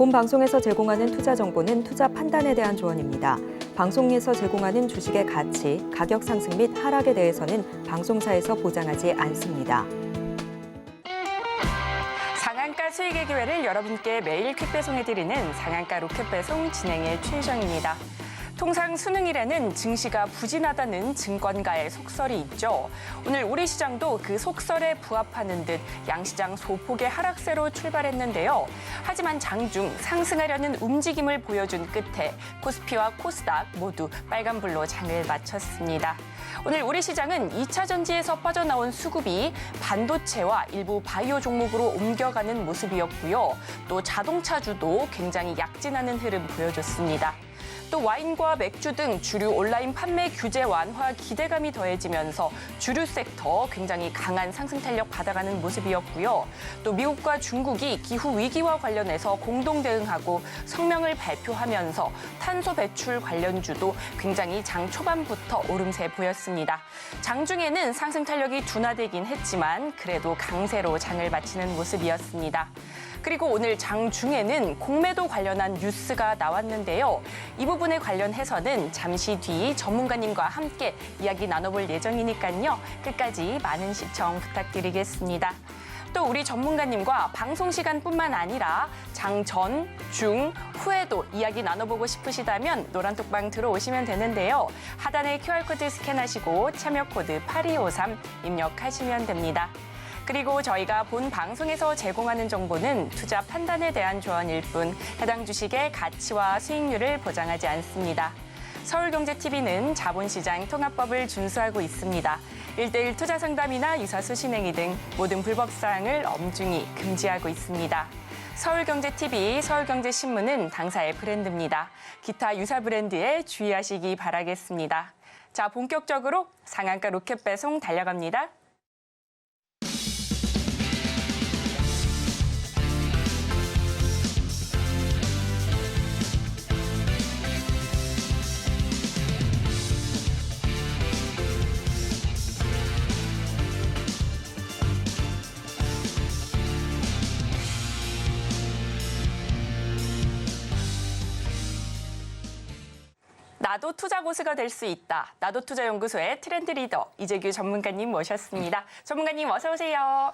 본 방송에서 제공하는 투자 정보는 투자 판단에 대한 조언입니다. 방송에서 제공하는 주식의 가치, 가격 상승 및 하락에 대해서는 방송사에서 보장하지 않습니다. 상한가 수익의 기회를 여러분께 매일 퀵배송해드리는 상한가 로켓배송 진행의 최희정입니다. 통상 수능일에는 증시가 부진하다는 증권가의 속설이 있죠. 오늘 우리 시장도 그 속설에 부합하는 듯 양시장 소폭의 하락세로 출발했는데요. 하지만 장중 상승하려는 움직임을 보여준 끝에 코스피와 코스닥 모두 빨간불로 장을 마쳤습니다. 오늘 우리 시장은 2차 전지에서 빠져나온 수급이 반도체와 일부 바이오 종목으로 옮겨가는 모습이었고요. 또 자동차주도 굉장히 약진하는 흐름 보여줬습니다. 또 와인과 맥주 등 주류 온라인 판매 규제 완화 기대감이 더해지면서 주류 섹터 굉장히 강한 상승 탄력 받아가는 모습이었고요. 또 미국과 중국이 기후 위기와 관련해서 공동 대응하고 성명을 발표하면서 탄소 배출 관련주도 굉장히 장 초반부터 오름세 보였습니다. 장중에는 상승 탄력이 둔화되긴 했지만 그래도 강세로 장을 마치는 모습이었습니다. 그리고 오늘 장중에는 공매도 관련한 뉴스가 나왔는데요. 이 부분에 관련해서는 잠시 뒤 전문가님과 함께 이야기 나눠볼 예정이니까요. 끝까지 많은 시청 부탁드리겠습니다. 또 우리 전문가님과 방송 시간뿐만 아니라 장 전, 중, 후에도 이야기 나눠보고 싶으시다면 노란톡방 들어오시면 되는데요. 하단에 QR코드 스캔하시고 참여 코드 8253 입력하시면 됩니다. 그리고 저희가 본 방송에서 제공하는 정보는 투자 판단에 대한 조언일 뿐 해당 주식의 가치와 수익률을 보장하지 않습니다. 서울경제TV는 자본시장 통합법을 준수하고 있습니다. 1:1 투자 상담이나 유사수 신행위 등 모든 불법 사항을 엄중히 금지하고 있습니다. 서울경제TV, 서울경제신문은 당사의 브랜드입니다. 기타 유사 브랜드에 주의하시기 바라겠습니다. 자, 본격적으로 상한가 로켓 배송 달려갑니다. 나도 투자 고수가 될 수 있다. 나도 투자 연구소의 트렌드 리더 이재규 전문가님 모셨습니다. 전문가님 어서 오세요.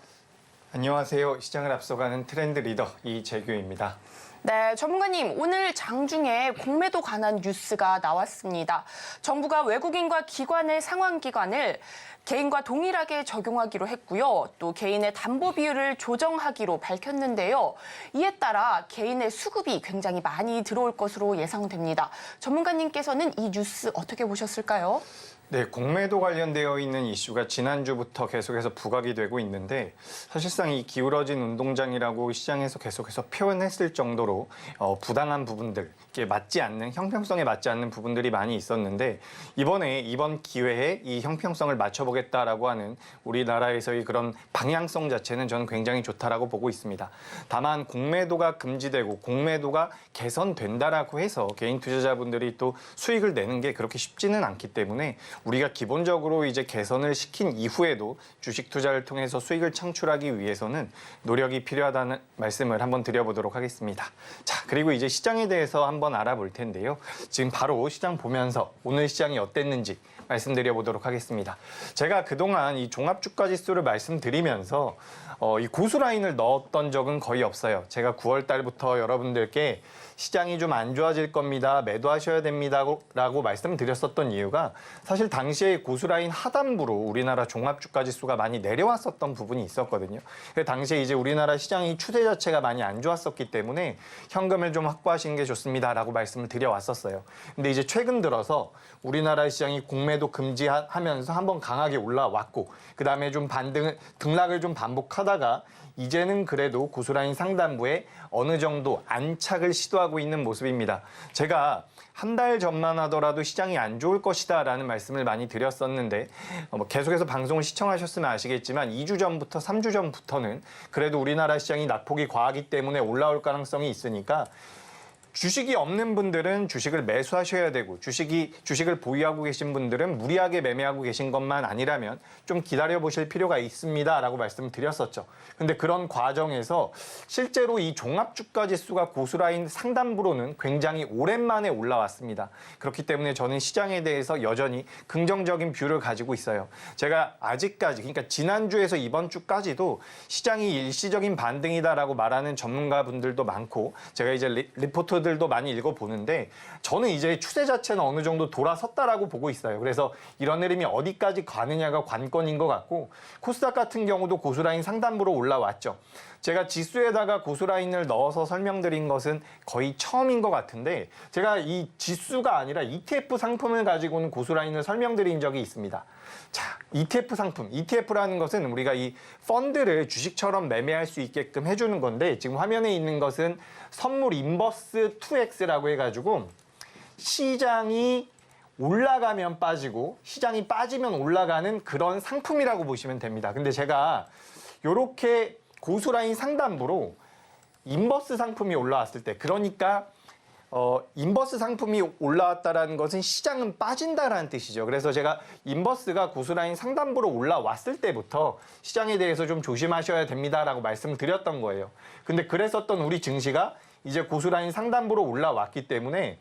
안녕하세요. 시장을 앞서가는 트렌드 리더 이재규입니다. 네, 전문가님 오늘 장중에 공매도 관한 뉴스가 나왔습니다. 정부가 외국인과 기관의 상환기간을 개인과 동일하게 적용하기로 했고요. 또 개인의 담보 비율을 조정하기로 밝혔는데요. 이에 따라 개인의 수급이 굉장히 많이 들어올 것으로 예상됩니다. 전문가님께서는 이 뉴스 어떻게 보셨을까요? 네, 공매도 관련되어 있는 이슈가 지난주부터 계속해서 부각이 되고 있는데 사실상 이 기울어진 운동장이라고 시장에서 계속해서 표현했을 정도로 부당한 부분들, 이게 맞지 않는, 형평성에 맞지 않는 부분들이 많이 있었는데 이번 기회에 이 형평성을 맞춰보겠다라고 하는 우리나라에서의 그런 방향성 자체는 저는 굉장히 좋다라고 보고 있습니다. 다만 공매도가 금지되고 공매도가 개선된다라고 해서 개인 투자자분들이 또 수익을 내는 게 그렇게 쉽지는 않기 때문에 우리가 기본적으로 이제 개선을 시킨 이후에도 주식 투자를 통해서 수익을 창출하기 위해서는 노력이 필요하다는 말씀을 한번 드려보도록 하겠습니다. 자, 그리고 이제 시장에 대해서 한번 알아볼 텐데요. 지금 바로 시장 보면서 오늘 시장이 어땠는지 말씀드려보도록 하겠습니다. 제가 그동안 이 종합주가지수를 말씀드리면서 이 고수라인을 넣었던 적은 거의 없어요. 제가 9월 달부터 여러분들께 시장이 좀 안 좋아질 겁니다. 매도하셔야 됩니다라고 말씀드렸었던 이유가 사실 당시에 고수라인 하단부로 우리나라 종합주가지수가 많이 내려왔었던 부분이 있었거든요. 당시에 이제 우리나라 시장이 추세 자체가 많이 안 좋았었기 때문에 현금을 좀 확보하시는 게 좋습니다라고 말씀을 드려왔었어요. 근데 이제 최근 들어서 우리나라 시장이 공매도 금지하면서 한번 강하게 올라왔고 그다음에 좀 등락을 좀 반복하다가 이제는 그래도 고수라인 상단부에 어느 정도 안착을 시도하고 있는 모습입니다. 제가 한 달 전만 하더라도 시장이 안 좋을 것이다라는 말씀을 많이 드렸었는데 계속해서 방송을 시청하셨으면 아시겠지만 2주 전부터 3주 전부터는 그래도 우리나라 시장이 낙폭이 과하기 때문에 올라올 가능성이 있으니까 주식이 없는 분들은 주식을 매수하셔야 되고 주식을 보유하고 계신 분들은 무리하게 매매하고 계신 것만 아니라면 좀 기다려 보실 필요가 있습니다라고 말씀을 드렸었죠. 근데 그런 과정에서 실제로 이 종합주가 지수가 고수라인 상단부로는 굉장히 오랜만에 올라왔습니다. 그렇기 때문에 저는 시장에 대해서 여전히 긍정적인 뷰를 가지고 있어요. 제가 아직까지 그러니까 지난주에서 이번 주까지도 시장이 일시적인 반등이다라고 말하는 전문가분들도 많고 제가 이제 리포트들도 많이 읽어보는데 저는 이제 추세 자체는 어느 정도 돌아섰다라고 보고 있어요. 그래서 이런 흐름이 어디까지 가느냐가 관건인 것 같고 코스닥 같은 경우도 고수라인 상단부로 올라왔죠. 제가 지수에다가 고수라인을 넣어서 설명드린 것은 거의 처음인 것 같은데 제가 이 지수가 아니라 ETF 상품을 가지고는 고수라인을 설명드린 적이 있습니다. 자, ETF 상품. ETF라는 것은 우리가 이 펀드를 주식처럼 매매할 수 있게끔 해주는 건데 지금 화면에 있는 것은 선물 인버스 2X라고 해가지고 시장이 올라가면 빠지고 시장이 빠지면 올라가는 그런 상품이라고 보시면 됩니다. 근데 제가 이렇게 고수라인 상단부로 인버스 상품이 올라왔을 때 그러니까 인버스 상품이 올라왔다라는 것은 시장은 빠진다라는 뜻이죠. 그래서 제가 인버스가 고수라인 상단부로 올라왔을 때부터 시장에 대해서 좀 조심하셔야 됩니다라고 말씀을 드렸던 거예요. 근데 그랬었던 우리 증시가 이제 고수라인 상단부로 올라왔기 때문에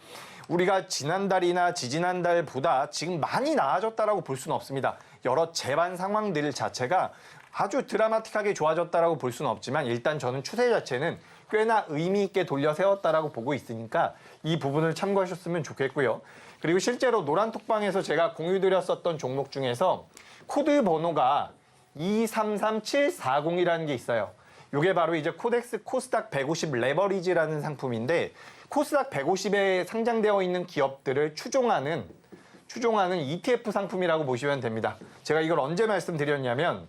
우리가 지난달이나 지지난달보다 지금 많이 나아졌다라고 볼 수는 없습니다. 여러 재반 상황들 자체가 아주 드라마틱하게 좋아졌다라고 볼 수는 없지만 일단 저는 추세 자체는 꽤나 의미 있게 돌려 세웠다라고 보고 있으니까 이 부분을 참고하셨으면 좋겠고요. 그리고 실제로 노란톡방에서 제가 공유드렸었던 종목 중에서 코드 번호가 233740이라는 게 있어요. 이게 바로 이제 코덱스 코스닥 150 레버리지라는 상품인데 코스닥 150에 상장되어 있는 기업들을 추종하는 ETF 상품이라고 보시면 됩니다. 제가 이걸 언제 말씀드렸냐면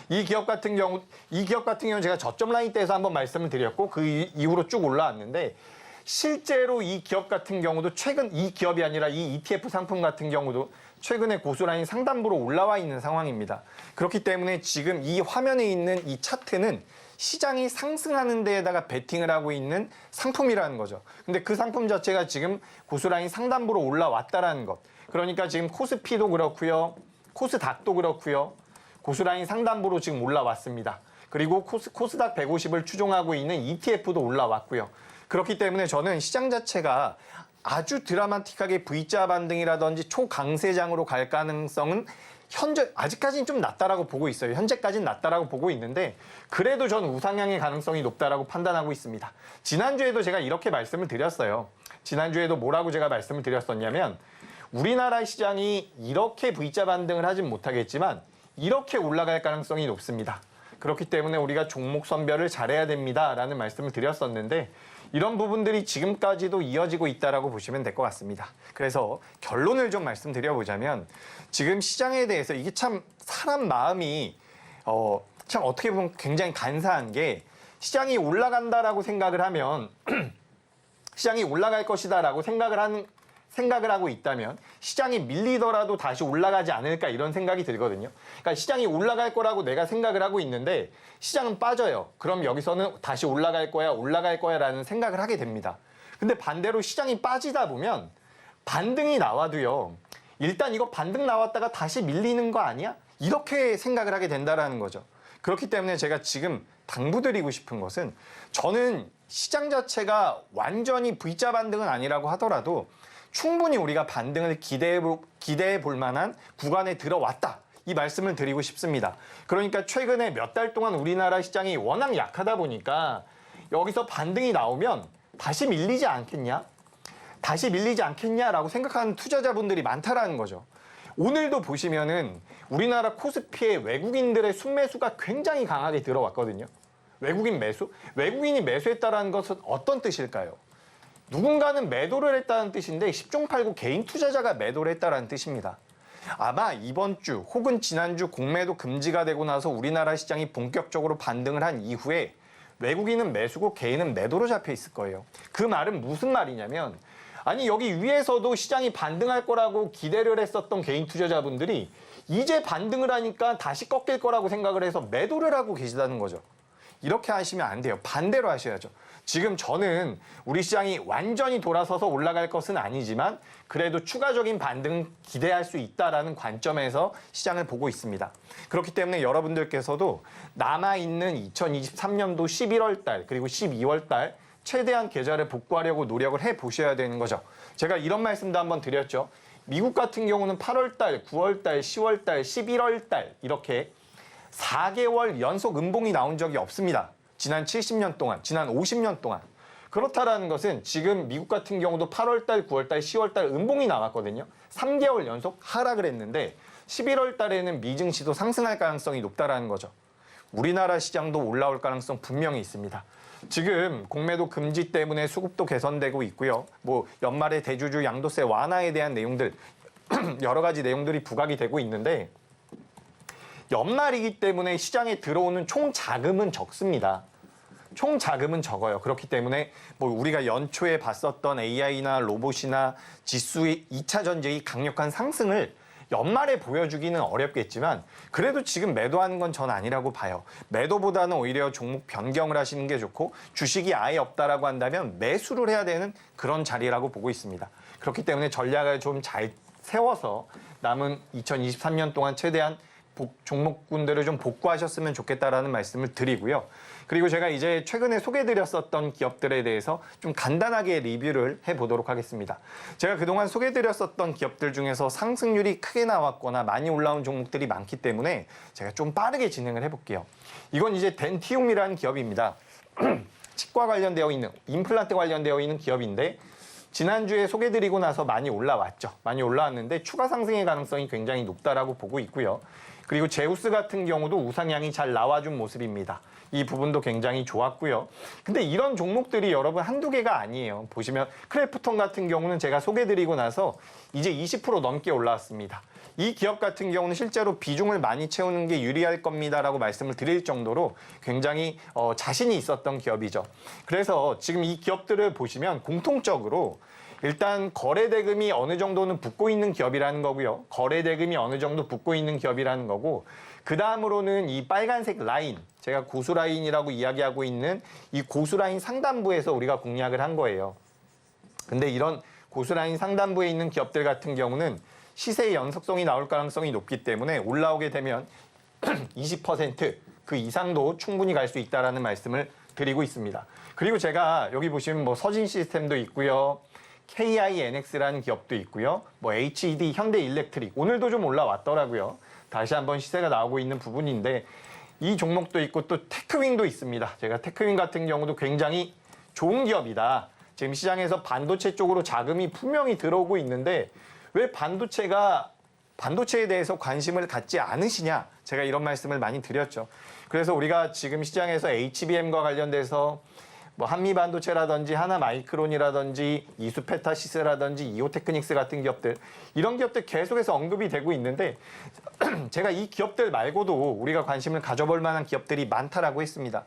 이 기업 같은 경우는 제가 저점 라인 때에서 한번 말씀을 드렸고 그 이후로 쭉 올라왔는데 실제로 이 기업 같은 경우도 이 기업이 아니라 이 ETF 상품 같은 경우도 최근에 고수라인 상단부로 올라와 있는 상황입니다. 그렇기 때문에 지금 이 화면에 있는 이 차트는 시장이 상승하는 데에다가 베팅을 하고 있는 상품이라는 거죠. 근데 그 상품 자체가 지금 고수라인 상단부로 올라왔다라는 것. 그러니까 지금 코스피도 그렇고요. 코스닥도 그렇고요. 고수라인 상단부로 지금 올라왔습니다. 그리고 코스닥 150을 추종하고 있는 ETF도 올라왔고요. 그렇기 때문에 저는 시장 자체가 아주 드라마틱하게 V자 반등이라든지 초강세장으로 갈 가능성은 아직까지는 좀 낮다라고 보고 있어요. 현재까지는 낮다라고 보고 있는데 그래도 저는 우상향의 가능성이 높다라고 판단하고 있습니다. 지난주에도 제가 이렇게 말씀을 드렸어요. 지난주에도 뭐라고 제가 말씀을 드렸었냐면 우리나라 시장이 이렇게 V자 반등을 하진 못하겠지만 이렇게 올라갈 가능성이 높습니다. 그렇기 때문에 우리가 종목 선별을 잘해야 됩니다라는 말씀을 드렸었는데 이런 부분들이 지금까지도 이어지고 있다라고 보시면 될 것 같습니다. 그래서 결론을 좀 말씀드려보자면 지금 시장에 대해서 이게 참 사람 마음이 참 어떻게 보면 굉장히 간사한 게 시장이 올라간다라고 생각을 하면 시장이 올라갈 것이다라고 생각을 하고 있다면 시장이 밀리더라도 다시 올라가지 않을까 이런 생각이 들거든요. 그러니까 시장이 올라갈 거라고 내가 생각을 하고 있는데 시장은 빠져요. 그럼 여기서는 다시 올라갈 거야 라는 생각을 하게 됩니다. 근데 반대로 시장이 빠지다 보면 반등이 나와도요. 일단 이거 반등 나왔다가 다시 밀리는 거 아니야? 이렇게 생각을 하게 된다라는 거죠. 그렇기 때문에 제가 지금 당부드리고 싶은 것은 저는 시장 자체가 완전히 V자 반등은 아니라고 하더라도 충분히 우리가 반등을 기대해 볼 만한 구간에 들어왔다. 이 말씀을 드리고 싶습니다. 그러니까 최근에 몇 달 동안 우리나라 시장이 워낙 약하다 보니까 여기서 반등이 나오면 다시 밀리지 않겠냐라고 생각하는 투자자분들이 많다라는 거죠. 오늘도 보시면은 우리나라 코스피에 외국인들의 순매수가 굉장히 강하게 들어왔거든요. 외국인 매수? 외국인이 매수했다는 것은 어떤 뜻일까요? 누군가는 매도를 했다는 뜻인데 10종 8구 개인 투자자가 매도를 했다는 뜻입니다. 아마 이번 주 혹은 지난주 공매도 금지가 되고 나서 우리나라 시장이 본격적으로 반등을 한 이후에 외국인은 매수고 개인은 매도로 잡혀 있을 거예요. 그 말은 무슨 말이냐면 아니 여기 위에서도 시장이 반등할 거라고 기대를 했었던 개인 투자자분들이 이제 반등을 하니까 다시 꺾일 거라고 생각을 해서 매도를 하고 계시다는 거죠. 이렇게 하시면 안 돼요. 반대로 하셔야죠. 지금 저는 우리 시장이 완전히 돌아서서 올라갈 것은 아니지만 그래도 추가적인 반등 기대할 수 있다라는 관점에서 시장을 보고 있습니다. 그렇기 때문에 여러분들께서도 남아있는 2023년도 11월 달 그리고 12월 달 최대한 계좌를 복구하려고 노력을 해보셔야 되는 거죠. 제가 이런 말씀도 한번 드렸죠. 미국 같은 경우는 8월 달, 9월 달, 10월 달, 11월 달 이렇게 4개월 연속 음봉이 나온 적이 없습니다. 지난 70년 동안, 지난 50년 동안. 그렇다라는 것은 지금 미국 같은 경우도 8월 달, 9월 달, 10월 달 음봉이 나왔거든요. 3개월 연속 하락을 했는데 11월 달에는 미증시도 상승할 가능성이 높다라는 거죠. 우리나라 시장도 올라올 가능성 분명히 있습니다. 지금 공매도 금지 때문에 수급도 개선되고 있고요. 뭐 연말에 대주주 양도세 완화에 대한 내용들 여러 가지 내용들이 부각이 되고 있는데 연말이기 때문에 시장에 들어오는 총 자금은 적습니다. 총 자금은 적어요. 그렇기 때문에 뭐 우리가 연초에 봤었던 AI나 로봇이나 지수의 2차 전지의 강력한 상승을 연말에 보여주기는 어렵겠지만 그래도 지금 매도하는 건 전 아니라고 봐요. 매도보다는 오히려 종목 변경을 하시는 게 좋고 주식이 아예 없다라고 한다면 매수를 해야 되는 그런 자리라고 보고 있습니다. 그렇기 때문에 전략을 좀 잘 세워서 남은 2023년 동안 최대한 종목군들을 좀 복구하셨으면 좋겠다라는 말씀을 드리고요. 그리고 제가 이제 최근에 소개해드렸었던 기업들에 대해서 좀 간단하게 리뷰를 해보도록 하겠습니다. 제가 그동안 소개해드렸었던 기업들 중에서 상승률이 크게 나왔거나 많이 올라온 종목들이 많기 때문에 제가 좀 빠르게 진행을 해볼게요. 이건 이제 덴티움이라는 기업입니다. 치과 관련되어 있는, 임플란트 관련되어 있는 기업인데 지난주에 소개드리고 나서 많이 올라왔죠. 많이 올라왔는데 추가 상승의 가능성이 굉장히 높다라고 보고 있고요. 그리고 제우스 같은 경우도 우상향이 잘 나와준 모습입니다. 이 부분도 굉장히 좋았고요. 근데 이런 종목들이 여러분 한두 개가 아니에요. 보시면 크래프톤 같은 경우는 제가 소개드리고 나서 이제 20% 넘게 올라왔습니다. 이 기업 같은 경우는 실제로 비중을 많이 채우는 게 유리할 겁니다라고 말씀을 드릴 정도로 굉장히 자신이 있었던 기업이죠. 그래서 지금 이 기업들을 보시면 공통적으로 일단 거래대금이 어느 정도는 붙고 있는 기업이라는 거고요. 거래대금이 어느 정도 붙고 있는 기업이라는 거고 그 다음으로는 이 빨간색 라인, 제가 고수라인이라고 이야기하고 있는 이 고수라인 상단부에서 우리가 공략을 한 거예요. 근데 이런 고수라인 상단부에 있는 기업들 같은 경우는 시세의 연속성이 나올 가능성이 높기 때문에 올라오게 되면 20% 그 이상도 충분히 갈 수 있다는 말씀을 드리고 있습니다. 그리고 제가 여기 보시면 뭐 서진 시스템도 있고요. KINX라는 기업도 있고요. 뭐 HED, 현대일렉트릭 오늘도 좀 올라왔더라고요. 다시 한번 시세가 나오고 있는 부분인데 이 종목도 있고 또 테크윈도 있습니다. 제가 테크윈 같은 경우도 굉장히 좋은 기업이다. 지금 시장에서 반도체 쪽으로 자금이 분명히 들어오고 있는데 왜 반도체에 대해서 관심을 갖지 않으시냐? 제가 이런 말씀을 많이 드렸죠. 그래서 우리가 지금 시장에서 HBM과 관련돼서 뭐 한미반도체라든지 하나마이크론이라든지 이수페타시스라든지 이오테크닉스 같은 기업들 이런 기업들 계속해서 언급이 되고 있는데 제가 이 기업들 말고도 우리가 관심을 가져볼 만한 기업들이 많다라고 했습니다.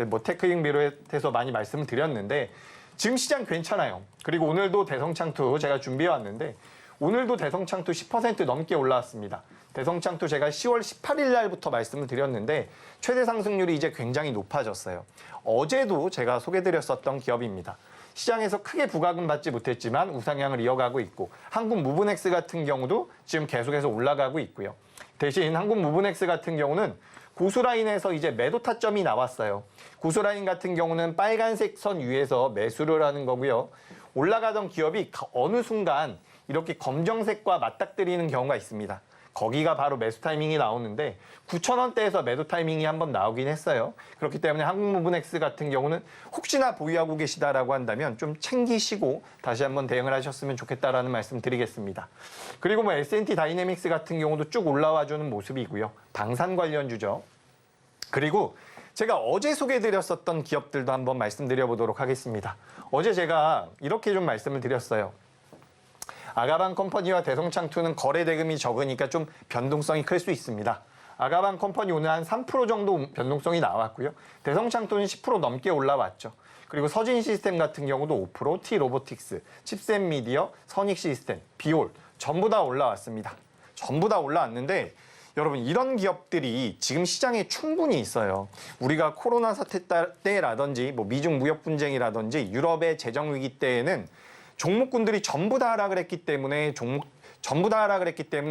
뭐 테크윙 비롯해서 많이 말씀을 드렸는데 지금 시장 괜찮아요. 그리고 오늘도 대성창투 제가 준비해 왔는데 오늘도 대성창투 10% 넘게 올라왔습니다. 대성창투 제가 10월 18일 날부터 말씀을 드렸는데 최대 상승률이 이제 굉장히 높아졌어요. 어제도 제가 소개드렸었던 기업입니다. 시장에서 크게 부각은 받지 못했지만 우상향을 이어가고 있고 한국무브넥스 같은 경우도 지금 계속해서 올라가고 있고요. 대신 한국무브넥스 같은 경우는 고수라인에서 이제 매도 타점이 나왔어요. 고수라인 같은 경우는 빨간색 선 위에서 매수를 하는 거고요. 올라가던 기업이 어느 순간 이렇게 검정색과 맞닥뜨리는 경우가 있습니다. 거기가 바로 매수 타이밍이 나오는데 9,000원대에서 매도 타이밍이 한번 나오긴 했어요. 그렇기 때문에 한국무브넥스 같은 경우는 혹시나 보유하고 계시다라고 한다면 좀 챙기시고 다시 한번 대응을 하셨으면 좋겠다라는 말씀 드리겠습니다. 그리고 뭐 S&T 다이내믹스 같은 경우도 쭉 올라와주는 모습이고요. 방산 관련주죠. 그리고 제가 어제 소개해드렸었던 기업들도 한번 말씀드려보도록 하겠습니다. 어제 제가 이렇게 좀 말씀을 드렸어요. 아가방 컴퍼니와 대성창투는 거래 대금이 적으니까 좀 변동성이 클 수 있습니다. 아가방 컴퍼니 오늘 한 3% 정도 변동성이 나왔고요. 대성창투는 10% 넘게 올라왔죠. 그리고 서진 시스템 같은 경우도 5%, T로보틱스, 칩셋 미디어, 선익 시스템, 비올 전부 다 올라왔습니다. 전부 다 올라왔는데 여러분 이런 기업들이 지금 시장에 충분히 있어요. 우리가 코로나 사태 때라든지 뭐 미중 무역 분쟁이라든지 유럽의 재정 위기 때에는 종목군들이 전부 다 하락을 했기 때문에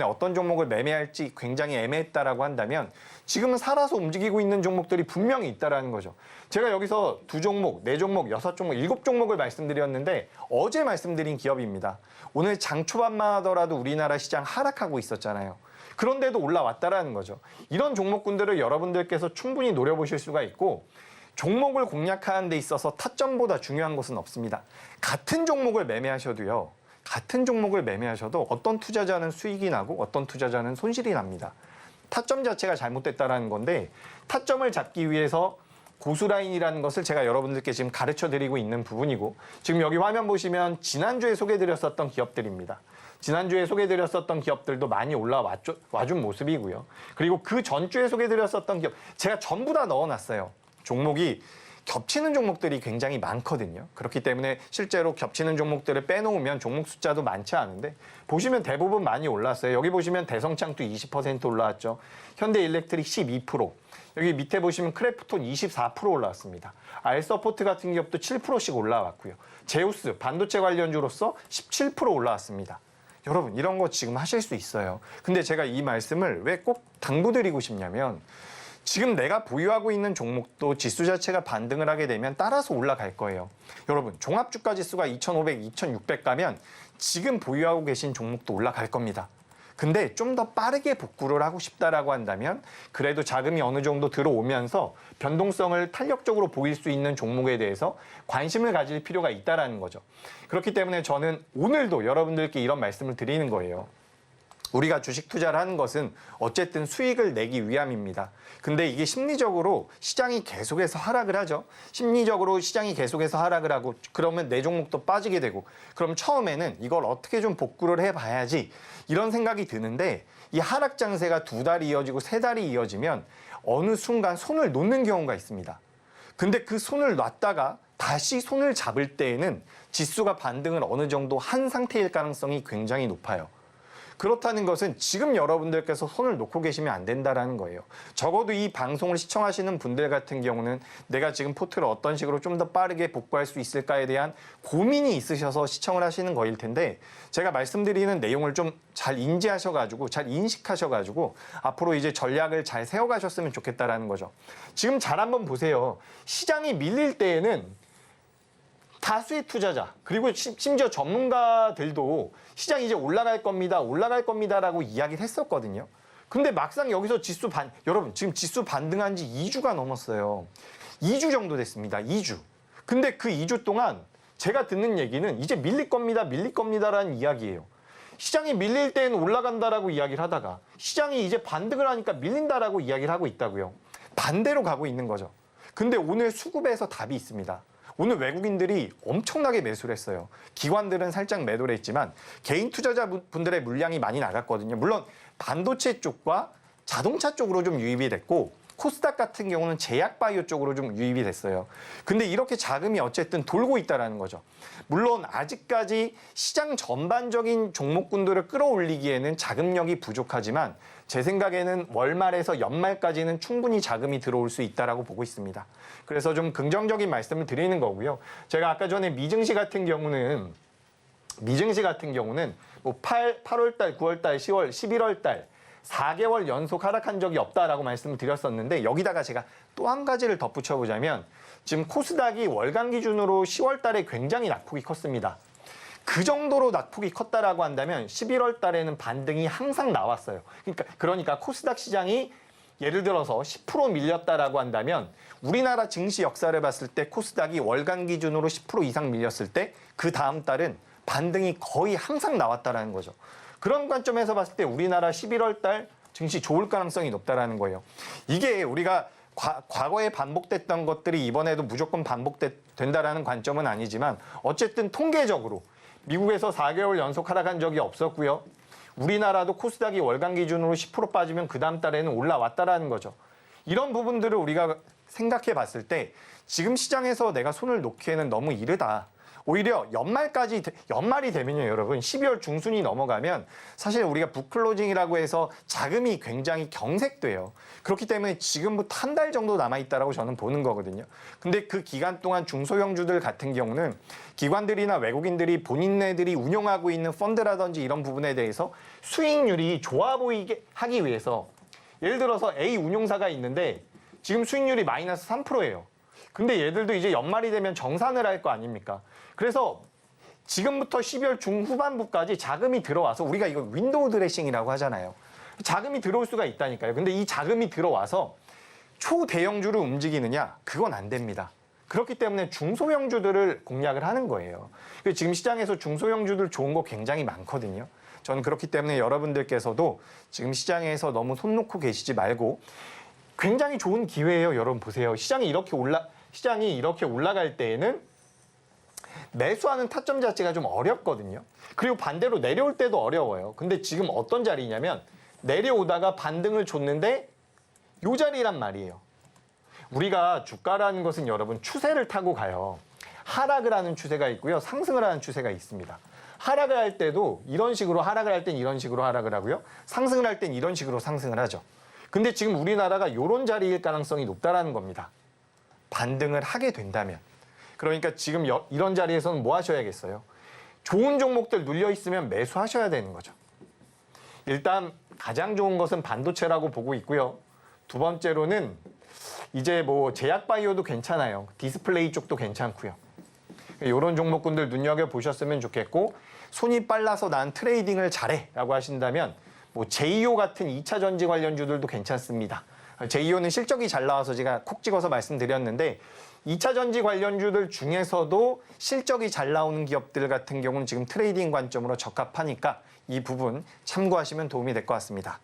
어떤 종목을 매매할지 굉장히 애매했다라고 한다면 지금은 살아서 움직이고 있는 종목들이 분명히 있다라는 거죠. 제가 여기서 2종목, 4종목, 6종목, 7종목을 말씀드렸는데 어제 말씀드린 기업입니다. 오늘 장 초반만 하더라도 우리나라 시장 하락하고 있었잖아요. 그런데도 올라왔다라는 거죠. 이런 종목군들을 여러분들께서 충분히 노려보실 수가 있고 종목을 공략하는 데 있어서 타점보다 중요한 것은 없습니다. 같은 종목을 매매하셔도 어떤 투자자는 수익이 나고 어떤 투자자는 손실이 납니다. 타점 자체가 잘못됐다는 건데 타점을 잡기 위해서 고수라인이라는 것을 제가 여러분들께 지금 가르쳐드리고 있는 부분이고 지금 여기 화면 보시면 지난주에 소개해드렸었던 기업들입니다. 지난주에 소개해드렸었던 기업들도 많이 와준 모습이고요. 그리고 그 전주에 소개해드렸었던 기업 제가 전부 다 넣어놨어요. 종목이 겹치는 종목들이 굉장히 많거든요. 그렇기 때문에 실제로 겹치는 종목들을 빼놓으면 종목 숫자도 많지 않은데 보시면 대부분 많이 올랐어요. 여기 보시면 대성창도 20% 올라왔죠. 현대일렉트릭 12%. 여기 밑에 보시면 크래프톤 24% 올라왔습니다. 알서포트 같은 기업도 7%씩 올라왔고요. 제우스 반도체 관련주로서 17% 올라왔습니다. 여러분 이런 거 지금 하실 수 있어요. 근데 제가 이 말씀을 왜 꼭 당부드리고 싶냐면 지금 내가 보유하고 있는 종목도 지수 자체가 반등을 하게 되면 따라서 올라갈 거예요. 여러분 종합주가 지수가 2,500, 2,600 가면 지금 보유하고 계신 종목도 올라갈 겁니다. 근데 좀 더 빠르게 복구를 하고 싶다라고 한다면 그래도 자금이 어느 정도 들어오면서 변동성을 탄력적으로 보일 수 있는 종목에 대해서 관심을 가질 필요가 있다라는 거죠. 그렇기 때문에 저는 오늘도 여러분들께 이런 말씀을 드리는 거예요. 우리가 주식 투자를 하는 것은 어쨌든 수익을 내기 위함입니다. 근데 이게 심리적으로 시장이 계속해서 하락을 하죠. 심리적으로 시장이 계속해서 하락을 하고 그러면 내 종목도 빠지게 되고 그럼 처음에는 이걸 어떻게 좀 복구를 해봐야지 이런 생각이 드는데 이 하락 장세가 2달이 이어지고 3달이 이어지면 어느 순간 손을 놓는 경우가 있습니다. 근데 그 손을 놨다가 다시 손을 잡을 때에는 지수가 반등을 어느 정도 한 상태일 가능성이 굉장히 높아요. 그렇다는 것은 지금 여러분들께서 손을 놓고 계시면 안 된다라는 거예요. 적어도 이 방송을 시청하시는 분들 같은 경우는 내가 지금 포트를 어떤 식으로 좀 더 빠르게 복구할 수 있을까에 대한 고민이 있으셔서 시청을 하시는 거일 텐데 제가 말씀드리는 내용을 좀 잘 인지하셔가지고 잘 인식하셔가지고 앞으로 이제 전략을 잘 세워가셨으면 좋겠다라는 거죠. 지금 잘 한번 보세요. 시장이 밀릴 때에는 다수의 투자자 그리고 심지어 전문가들도 시장이 이제 올라갈 겁니다라고 이야기를 했었거든요. 근데 막상 여기서 여러분 지금 지수 반등한 지 2주가 넘었어요. 2주 정도 됐습니다. 2주. 근데 그 2주 동안 제가 듣는 얘기는 이제 밀릴 겁니다라는 이야기예요. 시장이 밀릴 때는 올라간다라고 이야기를 하다가 시장이 이제 반등을 하니까 밀린다라고 이야기를 하고 있다고요. 반대로 가고 있는 거죠. 근데 오늘 수급에서 답이 있습니다. 오늘 외국인들이 엄청나게 매수를 했어요. 기관들은 살짝 매도를 했지만 개인 투자자분들의 물량이 많이 나갔거든요. 물론 반도체 쪽과 자동차 쪽으로 좀 유입이 됐고 코스닥 같은 경우는 제약바이오 쪽으로 좀 유입이 됐어요. 근데 이렇게 자금이 어쨌든 돌고 있다는 거죠. 물론 아직까지 시장 전반적인 종목군들을 끌어올리기에는 자금력이 부족하지만 제 생각에는 월말에서 연말까지는 충분히 자금이 들어올 수 있다라고 보고 있습니다. 그래서 좀 긍정적인 말씀을 드리는 거고요. 제가 아까 전에 미증시 같은 경우는 뭐 8월 달, 9월 달, 10월, 11월 달 4개월 연속 하락한 적이 없다라고 말씀을 드렸었는데 여기다가 제가 또 한 가지를 덧붙여 보자면 지금 코스닥이 월간 기준으로 10월 달에 굉장히 낙폭이 컸습니다. 그 정도로 낙폭이 컸다라고 한다면 11월 달에는 반등이 항상 나왔어요. 그러니까 코스닥 시장이 예를 들어서 10% 밀렸다라고 한다면 우리나라 증시 역사를 봤을 때 코스닥이 월간 기준으로 10% 이상 밀렸을 때 그 다음 달은 반등이 거의 항상 나왔다라는 거죠. 그런 관점에서 봤을 때 우리나라 11월 달 증시 좋을 가능성이 높다라는 거예요. 이게 우리가 과거에 반복됐던 것들이 이번에도 무조건 반복된다라는 관점은 아니지만 어쨌든 통계적으로 미국에서 4개월 연속 하락한 적이 없었고요. 우리나라도 코스닥이 월간 기준으로 10% 빠지면 그 다음 달에는 올라왔다라는 거죠. 이런 부분들을 우리가 생각해 봤을 때 지금 시장에서 내가 손을 놓기에는 너무 이르다. 오히려 연말이 되면요, 여러분, 12월 중순이 넘어가면 사실 우리가 북클로징이라고 해서 자금이 굉장히 경색돼요. 그렇기 때문에 지금부터 한 달 정도 남아있다라고 저는 보는 거거든요. 근데 그 기간 동안 중소형주들 같은 경우는 기관들이나 외국인들이 본인네들이 운용하고 있는 펀드라든지 이런 부분에 대해서 수익률이 좋아 보이게 하기 위해서, 예를 들어서 A 운용사가 있는데 지금 수익률이 마이너스 3%예요. 근데 얘들도 이제 연말이 되면 정산을 할 거 아닙니까? 그래서 지금부터 12월 중후반부까지 자금이 들어와서, 우리가 이거 윈도우 드레싱이라고 하잖아요. 자금이 들어올 수가 있다니까요. 근데 이 자금이 들어와서 초대형주를 움직이느냐? 그건 안 됩니다. 그렇기 때문에 중소형주들을 공략을 하는 거예요. 지금 시장에서 중소형주들 좋은 거 굉장히 많거든요. 저는 그렇기 때문에 여러분들께서도 지금 시장에서 너무 손 놓고 계시지 말고, 굉장히 좋은 기회예요. 여러분 보세요. 시장이 이렇게 올라갈 때에는 매수하는 타점 자체가 좀 어렵거든요. 그리고 반대로 내려올 때도 어려워요. 근데 지금 어떤 자리냐면 내려오다가 반등을 줬는데 이 자리란 말이에요. 우리가 주가라는 것은 여러분 추세를 타고 가요. 하락을 하는 추세가 있고요. 상승을 하는 추세가 있습니다. 하락을 할 때도 이런 식으로 하락을 할 땐 이런 식으로 하락을 하고요. 상승을 할 땐 이런 식으로 상승을 하죠. 근데 지금 우리나라가 이런 자리일 가능성이 높다라는 겁니다. 반등을 하게 된다면. 그러니까 지금 이런 자리에서는 뭐 하셔야겠어요? 좋은 종목들 눌려 있으면 매수하셔야 되는 거죠. 일단 가장 좋은 것은 반도체라고 보고 있고요. 두 번째로는 이제 뭐 제약바이오도 괜찮아요. 디스플레이 쪽도 괜찮고요. 이런 종목군들 눈여겨보셨으면 좋겠고, 손이 빨라서 난 트레이딩을 잘해 라고 하신다면 뭐 제이오 같은 2차 전지 관련주들도 괜찮습니다. 제이오는 실적이 잘 나와서 제가 콕 찍어서 말씀드렸는데, 2차 전지 관련주들 중에서도 실적이 잘 나오는 기업들 같은 경우는 지금 트레이딩 관점으로 적합하니까 이 부분 참고하시면 도움이 될 것 같습니다.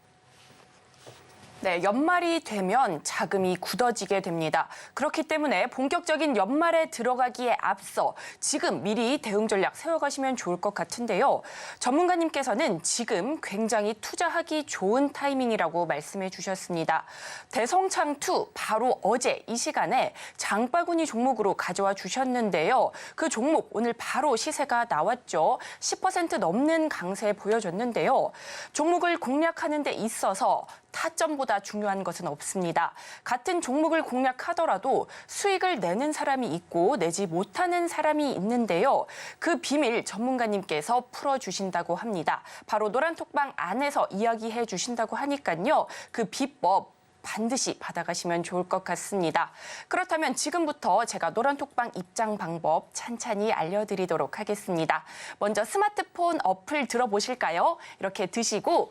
네, 연말이 되면 자금이 굳어지게 됩니다. 그렇기 때문에 본격적인 연말에 들어가기에 앞서 지금 미리 대응 전략 세워가시면 좋을 것 같은데요. 전문가님께서는 지금 굉장히 투자하기 좋은 타이밍이라고 말씀해 주셨습니다. 대성창2 바로 어제 이 시간에 장바구니 종목으로 가져와 주셨는데요. 그 종목 오늘 바로 시세가 나왔죠. 10% 넘는 강세 보여줬는데요. 종목을 공략하는 데 있어서 타점보다 중요한 것은 없습니다. 같은 종목을 공략하더라도 수익을 내는 사람이 있고 내지 못하는 사람이 있는데요. 그 비밀 전문가님께서 풀어주신다고 합니다. 바로 노란톡방 안에서 이야기해 주신다고 하니까요. 그 비법 반드시 받아가시면 좋을 것 같습니다. 그렇다면 지금부터 제가 노란톡방 입장 방법 찬찬히 알려드리도록 하겠습니다. 먼저 스마트폰 어플 들어보실까요? 이렇게 드시고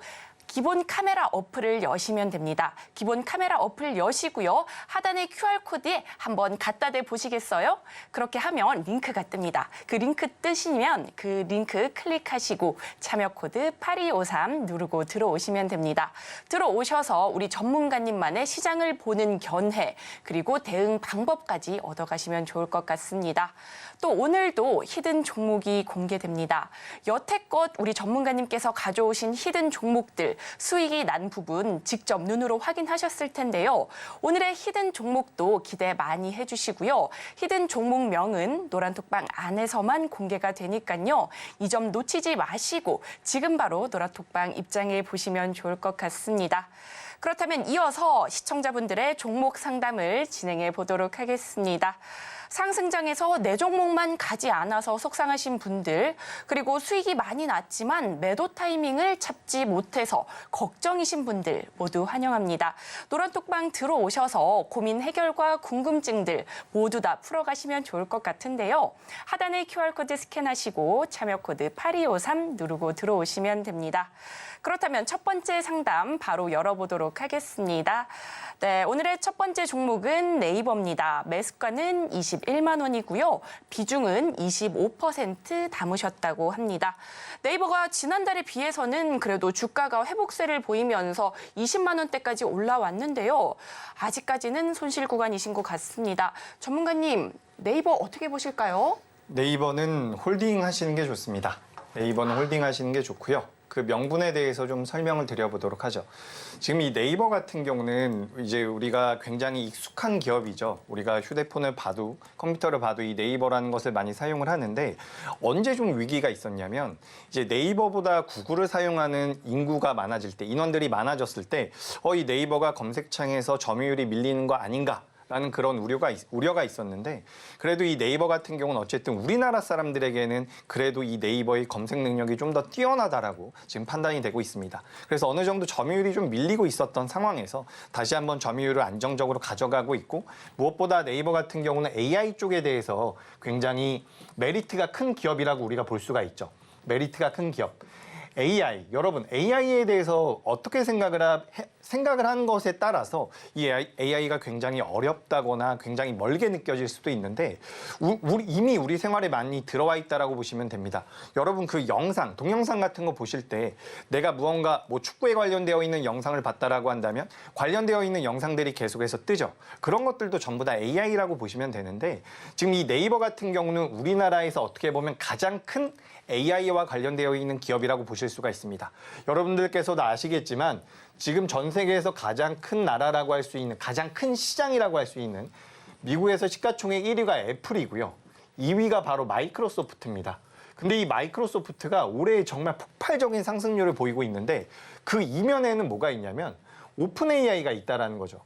기본 카메라 어플을 여시면 됩니다. 기본 카메라 어플 여시고요. 하단의 QR코드에 한번 갖다 대 보시겠어요? 그렇게 하면 링크가 뜹니다. 그 링크 뜨시면 그 링크 클릭하시고 참여 코드 8253 누르고 들어오시면 됩니다. 들어오셔서 우리 전문가님만의 시장을 보는 견해 그리고 대응 방법까지 얻어가시면 좋을 것 같습니다. 또 오늘도 히든 종목이 공개됩니다. 여태껏 우리 전문가님께서 가져오신 히든 종목들 수익이 난 부분 직접 눈으로 확인하셨을 텐데요. 오늘의 히든 종목도 기대 많이 해주시고요. 히든 종목명은 노란톡방 안에서만 공개가 되니까요. 이 점 놓치지 마시고 지금 바로 노란톡방 입장해 보시면 좋을 것 같습니다. 그렇다면 이어서 시청자분들의 종목 상담을 진행해 보도록 하겠습니다. 상승장에서 내 종목만 가지 않아서 속상하신 분들, 그리고 수익이 많이 났지만 매도 타이밍을 잡지 못해서 걱정이신 분들 모두 환영합니다. 노란톡방 들어오셔서 고민 해결과 궁금증들 모두 다 풀어가시면 좋을 것 같은데요. 하단의 QR코드 스캔하시고 참여 코드 8253 누르고 들어오시면 됩니다. 그렇다면 첫 번째 상담 바로 열어보도록 하겠습니다. 네, 오늘의 첫 번째 종목은 네이버입니다. 매수가는 21만 원이고요. 비중은 25% 담으셨다고 합니다. 네이버가 지난달에 비해서는 그래도 주가가 회복세를 보이면서 20만 원대까지 올라왔는데요. 아직까지는 손실 구간이신 것 같습니다. 전문가님, 네이버 어떻게 보실까요? 네이버는 홀딩 하시는 게 좋습니다. 네이버는 홀딩 하시는 게 좋고요. 그 명분에 대해서 좀 설명을 드려보도록 하죠. 지금 이 네이버 같은 경우는 이제 우리가 굉장히 익숙한 기업이죠. 우리가 휴대폰을 봐도 컴퓨터를 봐도 이 네이버라는 것을 많이 사용을 하는데 언제 좀 위기가 있었냐면 이제 네이버보다 구글을 사용하는 인구가 많아질 때 인원들이 많아졌을 때 이 네이버가 검색창에서 점유율이 밀리는 거 아닌가? 라는 그런 우려가 있었는데 그래도 이 네이버 같은 경우는 어쨌든 우리나라 사람들에게는 그래도 이 네이버의 검색 능력이 좀 더 뛰어나다라고 지금 판단이 되고 있습니다. 그래서 어느 정도 점유율이 좀 밀리고 있었던 상황에서 다시 한번 점유율을 안정적으로 가져가고 있고 무엇보다 네이버 같은 경우는 AI 쪽에 대해서 굉장히 메리트가 큰 기업이라고 우리가 볼 수가 있죠. 메리트가 큰 기업. AI, 여러분 AI에 대해서 어떻게 생각을 하는 것에 따라서 이 AI가 굉장히 어렵다거나 굉장히 멀게 느껴질 수도 있는데 이미 우리 생활에 많이 들어와 있다라고 보시면 됩니다. 여러분 그 영상, 동영상 같은 거 보실 때 내가 무언가 뭐 축구에 관련되어 있는 영상을 봤다라고 한다면 관련되어 있는 영상들이 계속해서 뜨죠. 그런 것들도 전부 다 AI라고 보시면 되는데 지금 이 네이버 같은 경우는 우리나라에서 어떻게 보면 가장 큰 AI와 관련되어 있는 기업이라고 보실 수가 있습니다. 여러분들께서도 아시겠지만 지금 전 세계에서 가장 큰 나라라고 할 수 있는 가장 큰 시장이라고 할 수 있는 미국에서 시가총액 1위가 애플이고요. 2위가 바로 마이크로소프트입니다. 근데 이 마이크로소프트가 올해 정말 폭발적인 상승률을 보이고 있는데 그 이면에는 뭐가 있냐면 오픈 AI가 있다라는 거죠.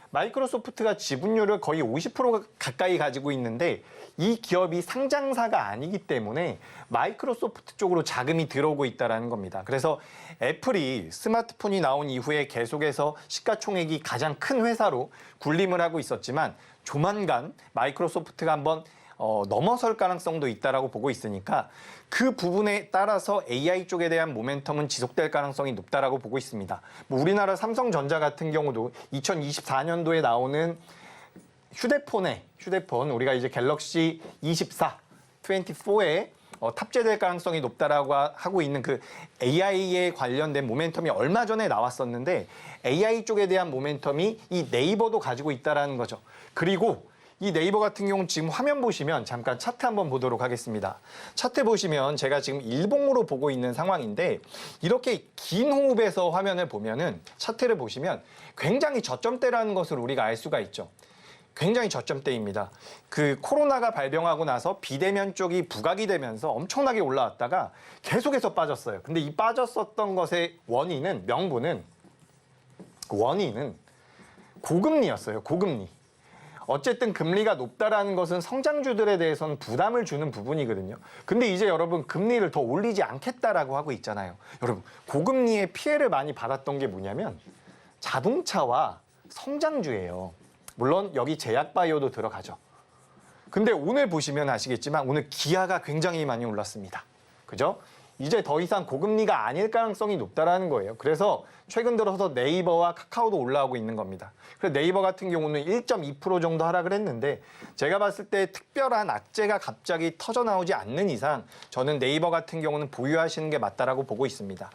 마이크로소프트가 지분율을 거의 50% 가까이 가지고 있는데 이 기업이 상장사가 아니기 때문에 마이크로소프트 쪽으로 자금이 들어오고 있다는 겁니다. 그래서 애플이 스마트폰이 나온 이후에 계속해서 시가총액이 가장 큰 회사로 군림을 하고 있었지만 조만간 마이크로소프트가 한번 넘어설 가능성도 있다라고 보고 있으니까 그 부분에 따라서 AI 쪽에 대한 모멘텀은 지속될 가능성이 높다라고 보고 있습니다. 뭐 우리나라 삼성전자 같은 경우도 2024년도에 나오는 휴대폰 우리가 이제 갤럭시 24에 탑재될 가능성이 높다라고 하고 있는 그 AI에 관련된 모멘텀이 얼마 전에 나왔었는데 AI 쪽에 대한 모멘텀이 이 네이버도 가지고 있다라는 거죠. 그리고 이 네이버 같은 경우는 지금 화면 보시면 잠깐 차트 한번 보도록 하겠습니다. 차트 보시면 제가 지금 일봉으로 보고 있는 상황인데 이렇게 긴 호흡에서 화면을 보면은 차트를 보시면 굉장히 저점대라는 것을 우리가 알 수가 있죠. 굉장히 저점대입니다. 그 코로나가 발병하고 나서 비대면 쪽이 부각이 되면서 엄청나게 올라왔다가 계속해서 빠졌어요. 근데 이 빠졌었던 것의 명분은 고금리였어요. 고금리. 어쨌든 금리가 높다라는 것은 성장주들에 대해서는 부담을 주는 부분이거든요. 근데 이제 여러분 금리를 더 올리지 않겠다라고 하고 있잖아요. 여러분 고금리에 피해를 많이 받았던 게 뭐냐면 자동차와 성장주예요. 물론 여기 제약바이오도 들어가죠. 근데 오늘 보시면 아시겠지만 오늘 기아가 굉장히 많이 올랐습니다. 그죠? 이제 더 이상 고금리가 아닐 가능성이 높다라는 거예요. 그래서 최근 들어서 네이버와 카카오도 올라오고 있는 겁니다. 그래서 네이버 같은 경우는 1.2% 정도 하락을 했는데 제가 봤을 때 특별한 악재가 갑자기 터져 나오지 않는 이상 저는 네이버 같은 경우는 보유하시는 게 맞다라고 보고 있습니다.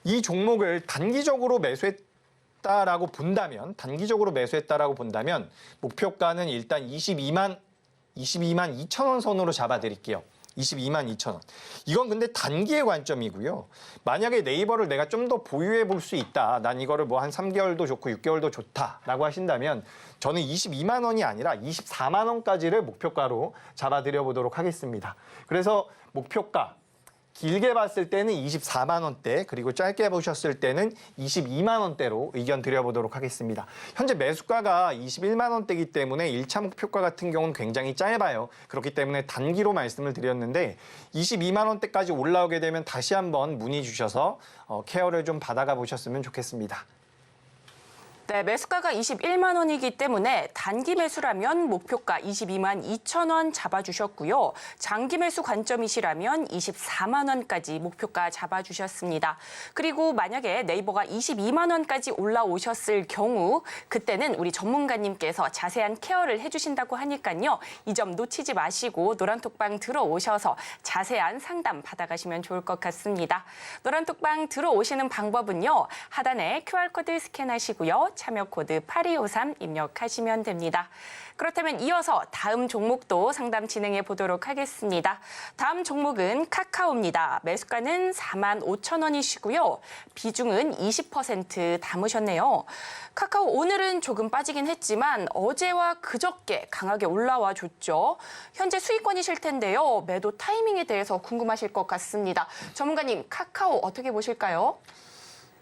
이 종목을 단기적으로 매수했다라고 본다면 목표가는 일단 22만 2천 원 선으로 잡아드릴게요. 22만 2천 원. 이건 근데 단기의 관점이고요. 만약에 네이버를 내가 좀 더 보유해 볼 수 있다. 난 이거를 뭐 한 3개월도 좋고 6개월도 좋다라고 하신다면 저는 22만 원이 아니라 24만 원까지를 목표가로 잡아드려 보도록 하겠습니다. 그래서 목표가 길게 봤을 때는 24만 원대 그리고 짧게 보셨을 때는 22만 원대로 의견 드려보도록 하겠습니다. 현재 매수가가 21만 원대이기 때문에 1차 목표가 같은 경우는 굉장히 짧아요. 그렇기 때문에 단기로 말씀을 드렸는데 22만 원대까지 올라오게 되면 다시 한번 문의 주셔서 케어를 좀 받아가 보셨으면 좋겠습니다. 네, 매수가가 21만 원이기 때문에 단기 매수라면 목표가 22만 2천 원 잡아주셨고요. 장기 매수 관점이시라면 24만 원까지 목표가 잡아주셨습니다. 그리고 만약에 네이버가 22만 원까지 올라오셨을 경우 그때는 우리 전문가님께서 자세한 케어를 해주신다고 하니까요. 이 점 놓치지 마시고 노란톡방 들어오셔서 자세한 상담 받아가시면 좋을 것 같습니다. 노란톡방 들어오시는 방법은요. 하단에 QR코드 스캔하시고요. 참여 코드 8253 입력하시면 됩니다. 그렇다면 이어서 다음 종목도 상담 진행해 보도록 하겠습니다. 다음 종목은 카카오입니다. 매수가는 45,000원이시고요. 비중은 20% 담으셨네요. 카카오 오늘은 조금 빠지긴 했지만 어제와 그저께 강하게 올라와 줬죠. 현재 수익권이실 텐데요. 매도 타이밍에 대해서 궁금하실 것 같습니다. 전문가님, 카카오 어떻게 보실까요?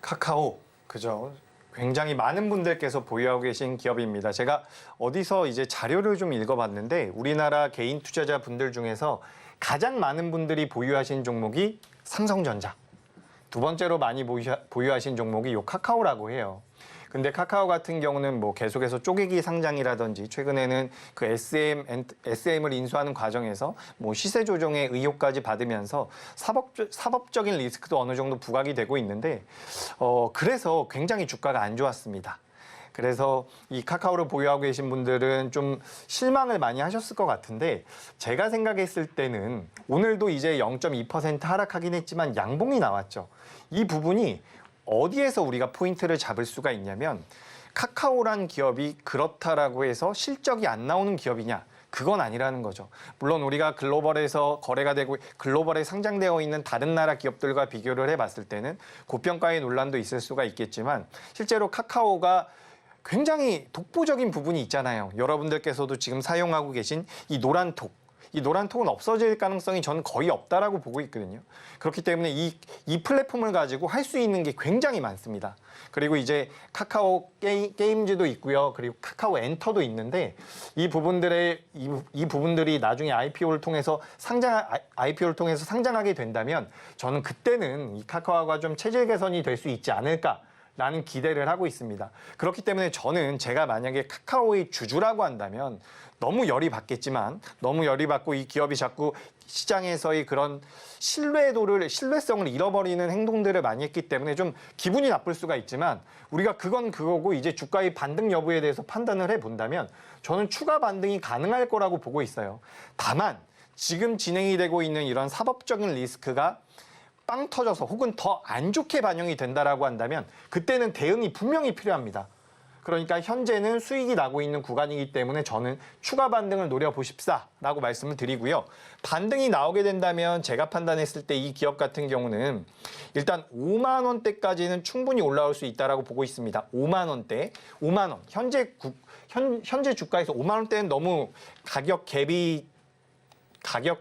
카카오, 그죠? 굉장히 많은 분들께서 보유하고 계신 기업입니다. 제가 어디서 이제 자료를 좀 읽어봤는데 우리나라 개인 투자자 분들 중에서 가장 많은 분들이 보유하신 종목이 삼성전자. 두 번째로 많이 보유하신 종목이 요 카카오라고 해요. 근데 카카오 같은 경우는 뭐 계속해서 쪼개기 상장이라든지 최근에는 그 SM을 인수하는 과정에서 뭐 시세 조정의 의혹까지 받으면서 사법적인 리스크도 어느 정도 부각이 되고 있는데 그래서 굉장히 주가가 안 좋았습니다. 그래서 이 카카오를 보유하고 계신 분들은 좀 실망을 많이 하셨을 것 같은데 제가 생각했을 때는 오늘도 이제 0.2% 하락하긴 했지만 양봉이 나왔죠. 이 부분이 어디에서 우리가 포인트를 잡을 수가 있냐면 카카오란 기업이 그렇다라고 해서 실적이 안 나오는 기업이냐? 그건 아니라는 거죠. 물론 우리가 글로벌에서 거래가 되고 글로벌에 상장되어 있는 다른 나라 기업들과 비교를 해봤을 때는 고평가의 논란도 있을 수가 있겠지만 실제로 카카오가 굉장히 독보적인 부분이 있잖아요. 여러분들께서도 지금 사용하고 계신 이 노란톡. 이 노란톡은 없어질 가능성이 저는 거의 없다라고 보고 있거든요. 그렇기 때문에 이 플랫폼을 가지고 할 수 있는 게 굉장히 많습니다. 그리고 이제 카카오 게임즈도 있고요. 그리고 카카오 엔터도 있는데 이 부분들이 나중에 IPO를 통해서 상장하게 된다면 저는 그때는 이 카카오가 좀 체질 개선이 될 수 있지 않을까라는 기대를 하고 있습니다. 그렇기 때문에 저는 제가 만약에 카카오의 주주라고 한다면 너무 열이 받겠지만 너무 열이 받고 이 기업이 자꾸 시장에서의 그런 신뢰성을 잃어버리는 행동들을 많이 했기 때문에 좀 기분이 나쁠 수가 있지만 우리가 그건 그거고 이제 주가의 반등 여부에 대해서 판단을 해본다면 저는 추가 반등이 가능할 거라고 보고 있어요. 다만 지금 진행이 되고 있는 이런 사법적인 리스크가 빵 터져서 혹은 더 안 좋게 반영이 된다라고 한다면 그때는 대응이 분명히 필요합니다. 그러니까 현재는 수익이 나고 있는 구간이기 때문에 저는 추가 반등을 노려보십사라고 말씀을 드리고요. 반등이 나오게 된다면 제가 판단했을 때 이 기업 같은 경우는 일단 5만 원대까지는 충분히 올라올 수 있다라고 보고 있습니다. 5만 원대, 5만 원. 현재 주가에서 5만 원대는 너무 가격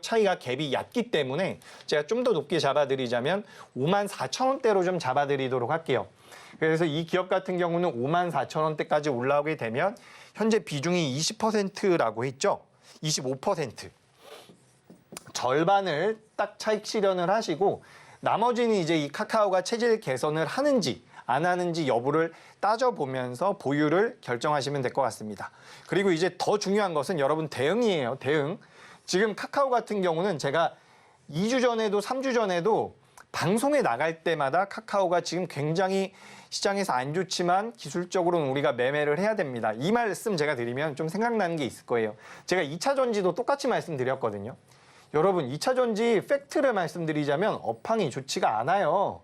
차이가 갭이 얕기 때문에 제가 좀 더 높게 잡아드리자면 5만 4천 원대로 좀 잡아드리도록 할게요. 그래서 이 기업 같은 경우는 5만 4천 원대까지 올라오게 되면 현재 비중이 20%라고 했죠. 25%. 절반을 딱 차익 실현을 하시고 나머지는 이제 이 카카오가 체질 개선을 하는지 안 하는지 여부를 따져보면서 보유를 결정하시면 될 것 같습니다. 그리고 이제 더 중요한 것은 여러분 대응이에요. 대응. 지금 카카오 같은 경우는 제가 2주 전에도 3주 전에도 방송에 나갈 때마다 카카오가 지금 굉장히 시장에서 안 좋지만 기술적으로는 우리가 매매를 해야 됩니다. 이 말씀 제가 드리면 좀 생각나는 게 있을 거예요. 제가 2차 전지도 똑같이 말씀드렸거든요. 여러분 2차 전지 팩트를 말씀드리자면 업황이 좋지가 않아요.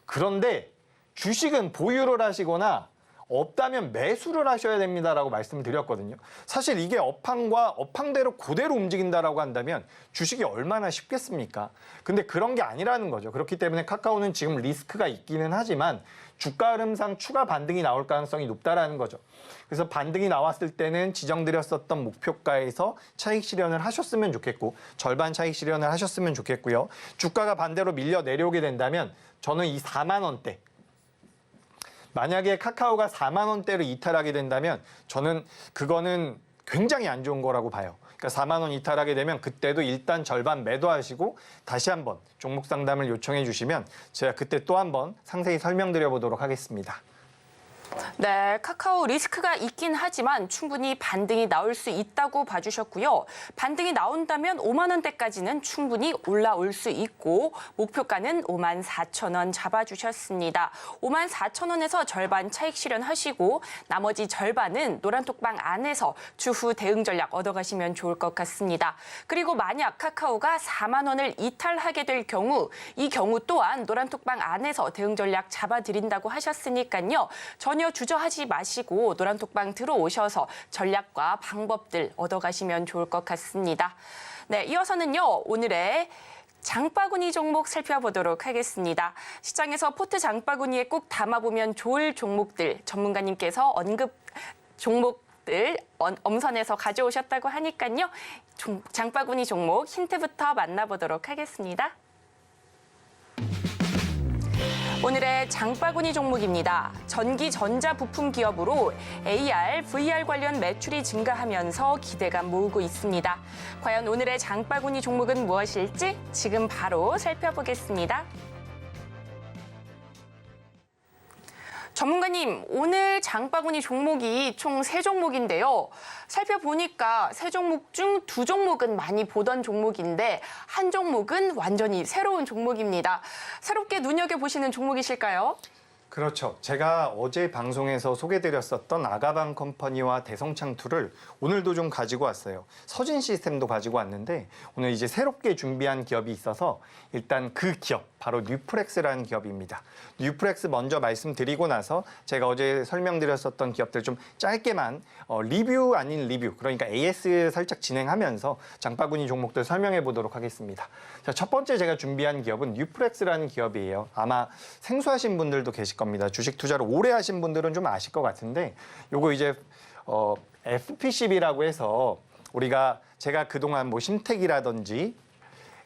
그런데 주식은 보유를 하시거나 없다면 매수를 하셔야 됩니다라고 말씀을 드렸거든요. 사실 이게 업황대로 그대로 움직인다라고 한다면 주식이 얼마나 쉽겠습니까? 근데 그런 게 아니라는 거죠. 그렇기 때문에 카카오는 지금 리스크가 있기는 하지만 주가 흐름상 추가 반등이 나올 가능성이 높다라는 거죠. 그래서 반등이 나왔을 때는 지정드렸었던 목표가에서 차익 실현을 하셨으면 좋겠고 절반 차익 실현을 하셨으면 좋겠고요. 주가가 반대로 밀려 내려오게 된다면 저는 이 4만 원대 만약에 카카오가 4만 원대로 이탈하게 된다면 저는 그거는 굉장히 안 좋은 거라고 봐요. 그러니까 4만 원 이탈하게 되면 그때도 일단 절반 매도하시고 다시 한번 종목 상담을 요청해 주시면 제가 그때 또 한번 상세히 설명드려 보도록 하겠습니다. 네, 카카오 리스크가 있긴 하지만 충분히 반등이 나올 수 있다고 봐주셨고요. 반등이 나온다면 5만 원대까지는 충분히 올라올 수 있고 목표가는 5만 4천 원 잡아주셨습니다. 5만 4천 원에서 절반 차익 실현하시고 나머지 절반은 노란톡방 안에서 추후 대응 전략 얻어가시면 좋을 것 같습니다. 그리고 만약 카카오가 4만 원을 이탈하게 될 경우 이 경우 또한 노란톡방 안에서 대응 전략 잡아드린다고 하셨으니까요. 전혀 전혀 주저하지 마시고 노란톡방 들어오셔서 전략과 방법들 얻어가시면 좋을 것 같습니다. 네, 이어서는요, 오늘의 장바구니 종목 살펴보도록 하겠습니다. 시장에서 포트 장바구니에 꼭 담아보면 좋을 종목들 전문가님께서 언급 종목들 엄선해서 가져오셨다고 하니까요. 장바구니 종목 힌트부터 만나보도록 하겠습니다. 오늘의 장바구니 종목입니다. 전기 전자 부품 기업으로 AR, VR 관련 매출이 증가하면서 기대감 모으고 있습니다. 과연 오늘의 장바구니 종목은 무엇일지 지금 바로 살펴보겠습니다. 전문가님, 오늘 장바구니 종목이 총 3종목인데요. 살펴보니까 3종목 중 2종목은 많이 보던 종목인데 한 종목은 완전히 새로운 종목입니다. 새롭게 눈여겨보시는 종목이실까요? 그렇죠. 제가 어제 방송에서 소개드렸었던 아가방 컴퍼니와 대성창투를 오늘도 좀 가지고 왔어요. 서진 시스템도 가지고 왔는데 오늘 이제 새롭게 준비한 기업이 있어서 일단 그 기업, 바로 뉴프렉스라는 기업입니다. 뉴프렉스 먼저 말씀드리고 나서 제가 어제 설명드렸었던 기업들 좀 짧게만 리뷰 아닌 리뷰, 그러니까 AS 살짝 진행하면서 장바구니 종목들 설명해 보도록 하겠습니다. 자, 첫 번째 제가 준비한 기업은 뉴프렉스라는 기업이에요. 아마 생소하신 분들도 계실 겁니다. 주식 투자를 오래 하신 분들은 좀 아실 것 같은데 요거 이제 FPCB라고 해서 제가 그동안 뭐 심택이라든지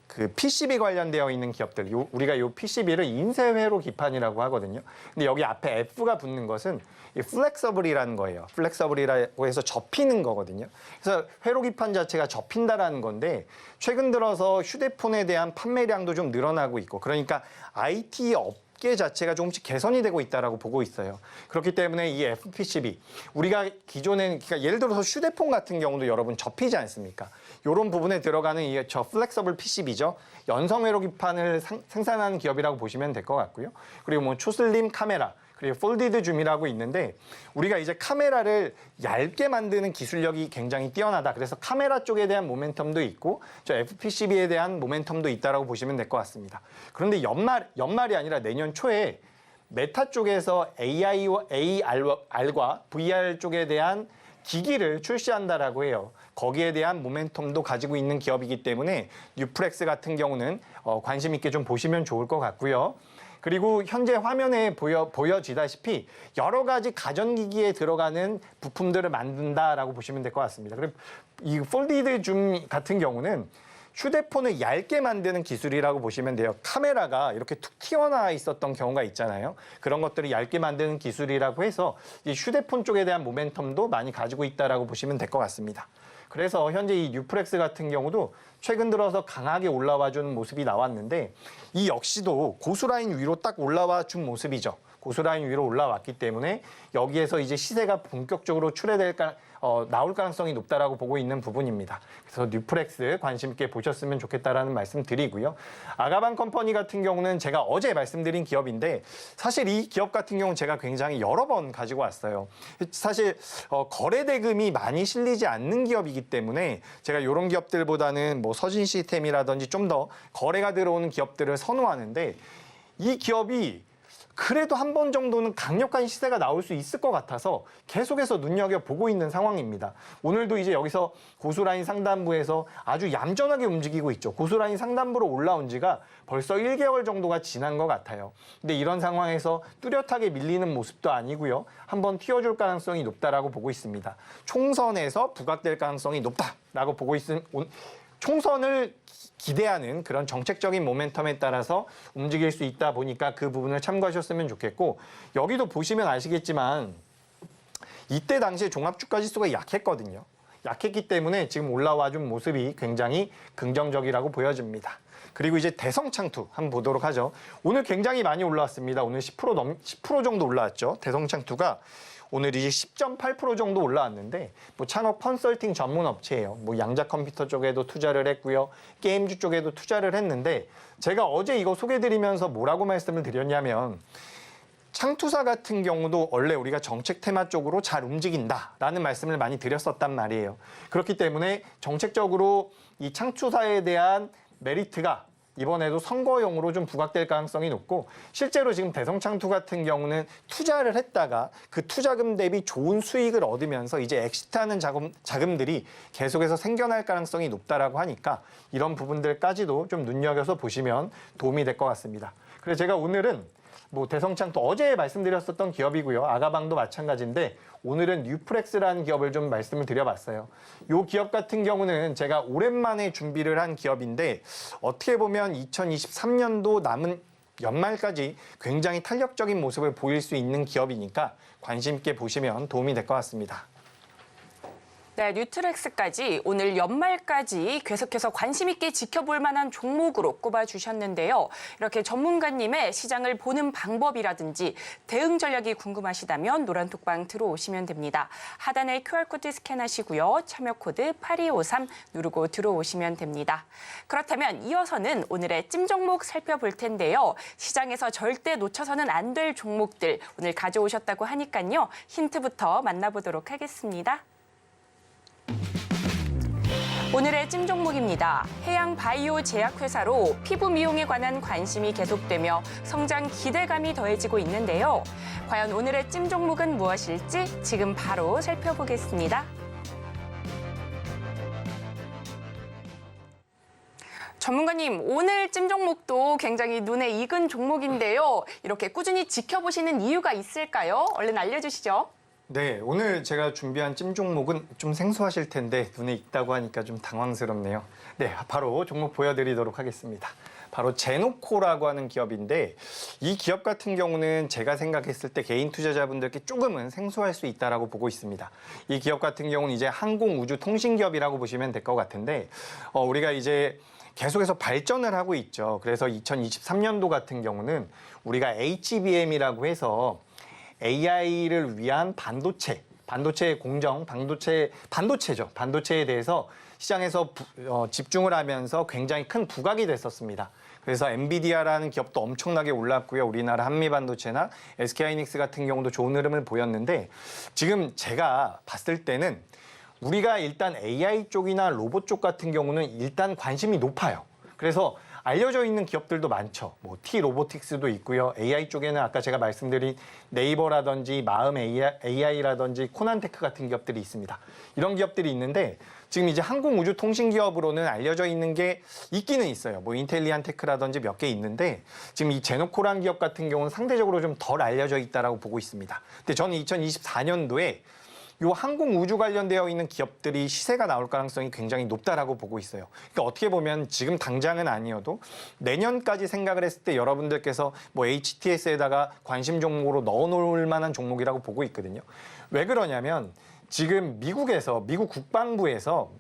그 PCB 관련되어 있는 기업들, 우리가 요 PCB를 인쇄회로 기판이라고 하거든요. 근데 여기 앞에 F가 붙는 것은 이 플렉서블이라는 거예요. 플렉서블이라고 해서 접히는 거거든요. 그래서 회로 기판 자체가 접힌다라는 건데 최근 들어서 휴대폰에 대한 판매량도 좀 늘어나고 있고, 그러니까 IT 업계 자체가 조금씩 개선이 되고 있다라고 보고 있어요. 그렇기 때문에 이 FPCB, 우리가 기존에, 그러니까 예를 들어서 휴대폰 같은 경우도 여러분 접히지 않습니까? 이런 부분에 들어가는 저 플렉서블 PCB죠. 연성회로 기판을 생산하는 기업이라고 보시면 될 것 같고요. 그리고 뭐 초슬림 카메라, 그리고 폴디드 줌이라고 있는데 우리가 이제 카메라를 얇게 만드는 기술력이 굉장히 뛰어나다. 그래서 카메라 쪽에 대한 모멘텀도 있고 저 FPCB에 대한 모멘텀도 있다라고 보시면 될 것 같습니다. 그런데 연말이 아니라 내년 초에 메타 쪽에서 AR과 VR 쪽에 대한 기기를 출시한다라고 해요. 거기에 대한 모멘텀도 가지고 있는 기업이기 때문에 뉴프렉스 같은 경우는 관심 있게 좀 보시면 좋을 것 같고요. 그리고 현재 화면에 보여지다시피 여러 가지 가전기기에 들어가는 부품들을 만든다라고 보시면 될 것 같습니다. 그리고 이 폴디드 줌 같은 경우는 휴대폰을 얇게 만드는 기술이라고 보시면 돼요. 카메라가 이렇게 툭 튀어나와 있었던 경우가 있잖아요. 그런 것들을 얇게 만드는 기술이라고 해서 이 휴대폰 쪽에 대한 모멘텀도 많이 가지고 있다라고 보시면 될 것 같습니다. 그래서 현재 이 뉴프렉스 같은 경우도 최근 들어서 강하게 올라와 준 모습이 나왔는데 이 역시도 고수라인 위로 딱 올라와 준 모습이죠. 고수라인 위로 올라왔기 때문에 여기에서 이제 시세가 본격적으로 나올 가능성이 높다라고 보고 있는 부분입니다. 그래서 뉴프렉스 관심 있게 보셨으면 좋겠다라는 말씀 드리고요. 아가방 컴퍼니 같은 경우는 제가 어제 말씀드린 기업인데 사실 이 기업 같은 경우는 제가 굉장히 여러 번 가지고 왔어요. 사실 거래 대금이 많이 실리지 않는 기업이기 때문에 제가 이런 기업들보다는 뭐 서진 시스템이라든지 좀 더 거래가 들어오는 기업들을 선호하는데 이 기업이 그래도 한 번 정도는 강력한 시세가 나올 수 있을 것 같아서 계속해서 눈여겨보고 있는 상황입니다. 오늘도 이제 여기서 고수라인 상단부에서 아주 얌전하게 움직이고 있죠. 고수라인 상단부로 올라온 지가 벌써 1개월 정도가 지난 것 같아요. 근데 이런 상황에서 뚜렷하게 밀리는 모습도 아니고요. 한번 튀어줄 가능성이 높다라고 보고 있습니다. 총선에서 부각될 가능성이 높다라고 보고 총선을 기대하는 그런 정책적인 모멘텀에 따라서 움직일 수 있다 보니까 그 부분을 참고하셨으면 좋겠고, 여기도 보시면 아시겠지만 이때 당시에 종합주가지수가 약했거든요. 약했기 때문에 지금 올라와 준 모습이 굉장히 긍정적이라고 보여집니다. 그리고 이제 대성창투 한번 보도록 하죠. 오늘 굉장히 많이 올라왔습니다. 오늘 10% 정도 올라왔죠. 대성창투가 오늘 이제 10.8% 정도 올라왔는데 뭐 창업 컨설팅 전문 업체예요. 뭐 양자 컴퓨터 쪽에도 투자를 했고요. 게임주 쪽에도 투자를 했는데 제가 어제 이거 소개드리면서 뭐라고 말씀을 드렸냐면 창투사 같은 경우도 원래 우리가 정책 테마 쪽으로 잘 움직인다라는 말씀을 많이 드렸었단 말이에요. 그렇기 때문에 정책적으로 이 창투사에 대한 메리트가 이번에도 선거용으로 좀 부각될 가능성이 높고 실제로 지금 대성창투 같은 경우는 투자를 했다가 그 투자금 대비 좋은 수익을 얻으면서 이제 엑시트하는 자금들이 계속해서 생겨날 가능성이 높다라고 하니까 이런 부분들까지도 좀 눈여겨서 보시면 도움이 될 것 같습니다. 그래서 제가 오늘은 뭐 대성창투 어제 말씀드렸었던 기업이고요. 아가방도 마찬가지인데 오늘은 뉴프렉스라는 기업을 좀 말씀을 드려봤어요. 이 기업 같은 경우는 제가 오랜만에 준비를 한 기업인데 어떻게 보면 2023년도 남은 연말까지 굉장히 탄력적인 모습을 보일 수 있는 기업이니까 관심 있게 보시면 도움이 될 것 같습니다. 네, 뉴트렉스까지 오늘 연말까지 계속해서 관심 있게 지켜볼 만한 종목으로 꼽아주셨는데요. 이렇게 전문가님의 시장을 보는 방법이라든지 대응 전략이 궁금하시다면 노란톡방 들어오시면 됩니다. 하단에 QR코드 스캔하시고요. 참여 코드 8253 누르고 들어오시면 됩니다. 그렇다면 이어서는 오늘의 찜 종목 살펴볼 텐데요. 시장에서 절대 놓쳐서는 안 될 종목들 오늘 가져오셨다고 하니까요. 힌트부터 만나보도록 하겠습니다. 오늘의 찜 종목입니다. 해양 바이오 제약회사로 피부 미용에 관한 관심이 계속되며 성장 기대감이 더해지고 있는데요. 과연 오늘의 찜 종목은 무엇일지 지금 바로 살펴보겠습니다. 전문가님, 오늘 찜 종목도 굉장히 눈에 익은 종목인데요. 이렇게 꾸준히 지켜보시는 이유가 있을까요? 얼른 알려주시죠. 네, 오늘 제가 준비한 찜 종목은 좀 생소하실 텐데 눈에 익다고 하니까 좀 당황스럽네요. 네, 바로 종목 보여드리도록 하겠습니다. 바로 제노코라고 하는 기업인데 이 기업 같은 경우는 제가 생각했을 때 개인 투자자분들께 조금은 생소할 수 있다라고 보고 있습니다. 이 기업 같은 경우는 이제 항공우주통신기업이라고 보시면 될 것 같은데 우리가 이제 계속해서 발전을 하고 있죠. 그래서 2023년도 같은 경우는 우리가 HBM이라고 해서 AI를 위한 반도체 공정, 반도체죠. 반도체에 대해서 시장에서 집중을 하면서 굉장히 큰 부각이 됐었습니다. 그래서 엔비디아라는 기업도 엄청나게 올랐고요. 우리나라 한미반도체나 SK하이닉스 같은 경우도 좋은 흐름을 보였는데 지금 제가 봤을 때는 우리가 일단 AI 쪽이나 로봇 쪽 같은 경우는 일단 관심이 높아요. 그래서 알려져 있는 기업들도 많죠. 뭐 T-로보틱스도 있고요. AI 쪽에는 아까 제가 말씀드린 네이버라든지 마음 AI라든지 코난테크 같은 기업들이 있습니다. 이런 기업들이 있는데 지금 이제 항공우주통신기업으로는 알려져 있는 게 있기는 있어요. 뭐 인텔리안테크라든지 몇 개 있는데 지금 이 제노코라는 기업 같은 경우는 상대적으로 좀 덜 알려져 있다라고 보고 있습니다. 근데 저는 2024년도에 요 항공 우주 관련되어 있는 기업들이 시세가 나올 가능성이 굉장히 높다라고 보고 있어요. 그러니까 어떻게 보면 지금 당장은 아니어도 내년까지 생각을 했을 때 여러분들께서 뭐 HTS에다가 관심 종목으로 넣어놓을 만한 종목이라고 보고 있거든요. 왜 그러냐면 지금 미국 국방부에서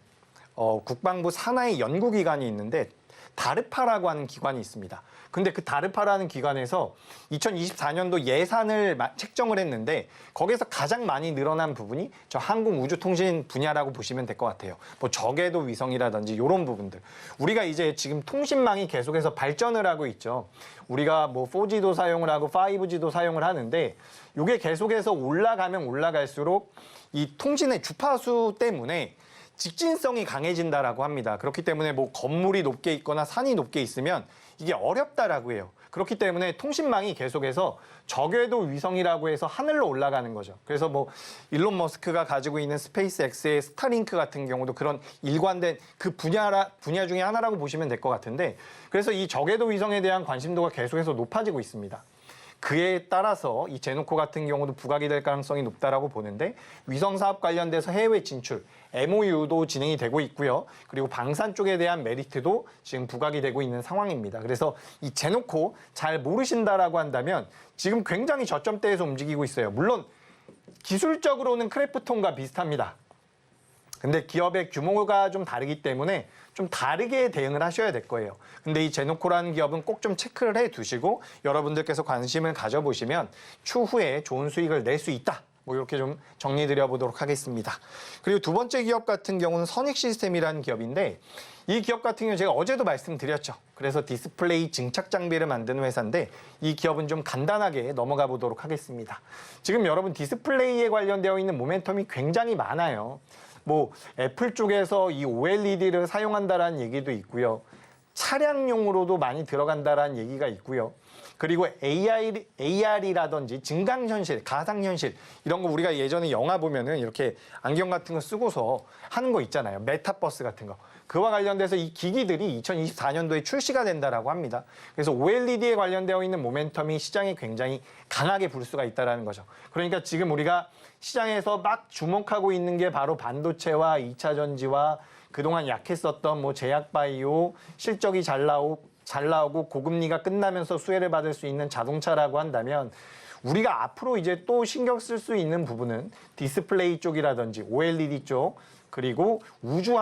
국방부 산하의 연구기관이 있는데 다르파라고 하는 기관이 있습니다. 근데 그 다르파라는 기관에서 2024년도 예산을 책정을 했는데 거기서 가장 많이 늘어난 부분이 저 항공우주통신 분야라고 보시면 될 것 같아요. 뭐 저궤도 위성이라든지 이런 부분들. 우리가 이제 지금 통신망이 계속해서 발전을 하고 있죠. 우리가 뭐 4G도 사용을 하고 5G도 사용을 하는데 이게 계속해서 올라가면 올라갈수록 이 통신의 주파수 때문에 직진성이 강해진다라고 합니다. 그렇기 때문에 뭐 건물이 높게 있거나 산이 높게 있으면 이게 어렵다라고 해요. 그렇기 때문에 통신망이 계속해서 저궤도 위성이라고 해서 하늘로 올라가는 거죠. 그래서 뭐 일론 머스크가 가지고 있는 스페이스X의 스타링크 같은 경우도 그런 일관된 그 분야 중에 하나라고 보시면 될 것 같은데 그래서 이 저궤도 위성에 대한 관심도가 계속해서 높아지고 있습니다. 그에 따라서 이 제노코 같은 경우도 부각이 될 가능성이 높다라고 보는데 위성 사업 관련돼서 해외 진출, MOU도 진행이 되고 있고요. 그리고 방산 쪽에 대한 메리트도 지금 부각이 되고 있는 상황입니다. 그래서 이 제노코 잘 모르신다라고 한다면 지금 굉장히 저점대에서 움직이고 있어요. 물론 기술적으로는 크래프톤과 비슷합니다. 근데 기업의 규모가 좀 다르기 때문에 좀 다르게 대응을 하셔야 될 거예요. 근데 이 제노코라는 기업은 꼭 좀 체크를 해 두시고 여러분들께서 관심을 가져보시면 추후에 좋은 수익을 낼 수 있다. 뭐 이렇게 좀 정리드려 보도록 하겠습니다. 그리고 두 번째 기업 같은 경우는 선익 시스템이라는 기업인데 이 기업 같은 경우 제가 어제도 말씀드렸죠. 그래서 디스플레이 증착 장비를 만드는 회사인데 이 기업은 좀 간단하게 넘어가 보도록 하겠습니다. 지금 여러분 디스플레이에 관련되어 있는 모멘텀이 굉장히 많아요. 뭐 애플 쪽에서 이 OLED를 사용한다라는 얘기도 있고요. 차량용으로도 많이 들어간다라는 얘기가 있고요. 그리고 AR이라든지 증강현실, 가상현실 이런 거 우리가 예전에 영화 보면은 이렇게 안경 같은 거 쓰고서 하는 거 있잖아요. 메타버스 같은 거. 그와 관련돼서 이 기기들이 2024년도에 출시가 된다라고 합니다. 그래서 OLED에 관련되어 있는 모멘텀이 시장에 굉장히 강하게 불 수가 있다라는 거죠. 그러니까 지금 우리가 시장에서 막 주목하고 있는 게 바로 반도체와 2차 전지와 그동안 약했었던 뭐 제약바이오, 실적이 잘 나오고 고금리가 끝나면서 수혜를 받을 수 있는 자동차라고 한다면 우리가 앞으로 이제 또 신경 쓸 수 있는 부분은 디스플레이 쪽이라든지 OLED 쪽 그리고 우주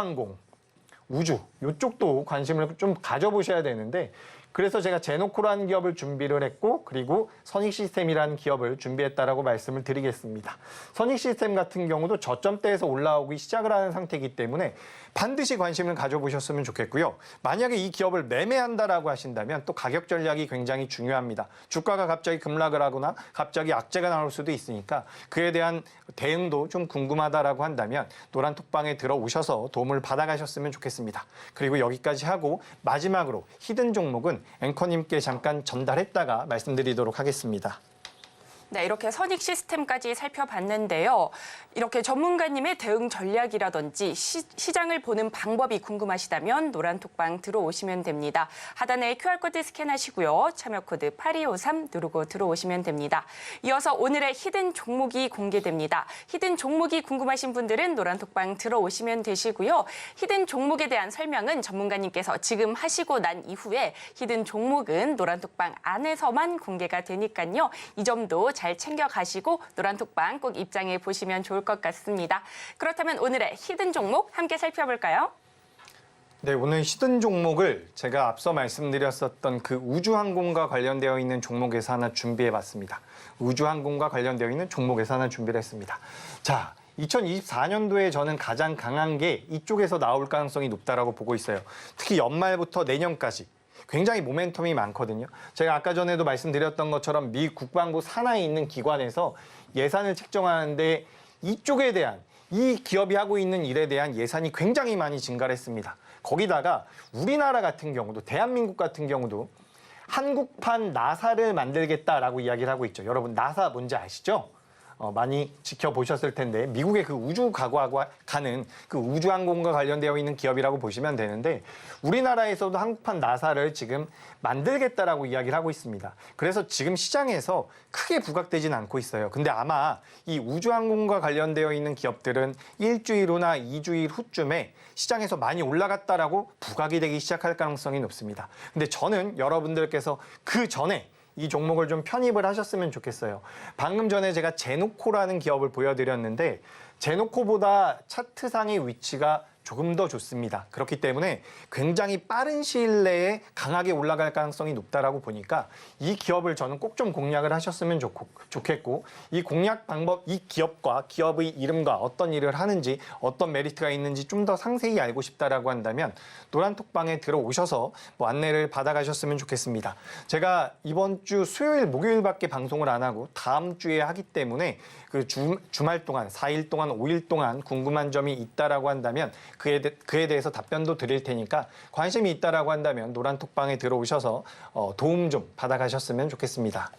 이쪽도 관심을 좀 가져보셔야 되는데 그래서 제가 제노코라는 기업을 준비를 했고 그리고 선익시스템이라는 기업을 준비했다라고 말씀을 드리겠습니다. 선익시스템 같은 경우도 저점대에서 올라오기 시작을 하는 상태이기 때문에 반드시 관심을 가져보셨으면 좋겠고요. 만약에 이 기업을 매매한다라고 하신다면 또 가격 전략이 굉장히 중요합니다. 주가가 갑자기 급락을 하거나 갑자기 악재가 나올 수도 있으니까 그에 대한 대응도 좀 궁금하다라고 한다면 노란톡방에 들어오셔서 도움을 받아가셨으면 좋겠습니다. 그리고 여기까지 하고 마지막으로 히든 종목은 앵커님께 잠깐 전달했다가 말씀드리도록 하겠습니다. 네, 이렇게 선익 시스템까지 살펴봤는데요. 이렇게 전문가님의 대응 전략이라든지 시장을 보는 방법이 궁금하시다면 노란톡방 들어오시면 됩니다. 하단에 QR코드 스캔하시고요. 참여 코드 8253 누르고 들어오시면 됩니다. 이어서 오늘의 히든 종목이 공개됩니다. 히든 종목이 궁금하신 분들은 노란톡방 들어오시면 되시고요. 히든 종목에 대한 설명은 전문가님께서 지금 하시고 난 이후에 히든 종목은 노란톡방 안에서만 공개가 되니까요. 이 점도 잘 챙겨가시고 노란톡방 꼭 입장해 보시면 좋을 것 같습니다. 그렇다면 오늘의 히든 종목 함께 살펴볼까요? 네, 오늘 히든 종목을 제가 앞서 말씀드렸었던 그 우주항공과 관련되어 있는 종목에서 하나 준비해봤습니다. 우주항공과 관련되어 있는 종목에서 하나 준비를 했습니다. 자, 2024년도에 저는 가장 강한 게 이쪽에서 나올 가능성이 높다라고 보고 있어요. 특히 연말부터 내년까지. 굉장히 모멘텀이 많거든요. 제가 아까 전에도 말씀드렸던 것처럼 미 국방부 산하에 있는 기관에서 예산을 책정하는데 이쪽에 대한 이 기업이 하고 있는 일에 대한 예산이 굉장히 많이 증가를 했습니다. 거기다가 우리나라 같은 경우도 대한민국 같은 경우도 한국판 나사를 만들겠다라고 이야기를 하고 있죠. 여러분 나사 뭔지 아시죠? 많이 지켜보셨을 텐데 미국의 그 우주 가는 그 우주항공과 관련되어 있는 기업이라고 보시면 되는데 우리나라에서도 한국판 나사를 지금 만들겠다라고 이야기를 하고 있습니다. 그래서 지금 시장에서 크게 부각되진 않고 있어요. 근데 아마 이 우주항공과 관련되어 있는 기업들은 일주일 후나 2주일 후쯤에 시장에서 많이 올라갔다라고 부각이 되기 시작할 가능성이 높습니다. 근데 저는 여러분들께서 그 전에 이 종목을 좀 편입을 하셨으면 좋겠어요. 방금 전에 제가 제노코라는 기업을 보여드렸는데 제노코보다 차트상의 위치가 조금 더 좋습니다. 그렇기 때문에 굉장히 빠른 시일 내에 강하게 올라갈 가능성이 높다라고 보니까 이 기업을 저는 꼭 좀 공략을 하셨으면 좋겠고 이 공략 방법, 이 기업과 기업의 이름과 어떤 일을 하는지 어떤 메리트가 있는지 좀 더 상세히 알고 싶다라고 한다면 노란톡방에 들어오셔서 뭐 안내를 받아가셨으면 좋겠습니다. 제가 이번 주 수요일, 목요일밖에 방송을 안 하고 다음 주에 하기 때문에 그 주말 동안 4일 동안 5일 동안 궁금한 점이 있다라고 한다면 그에 대해서 답변도 드릴 테니까 관심이 있다라고 한다면 노란톡방에 들어오셔서 도움 좀 받아가셨으면 좋겠습니다.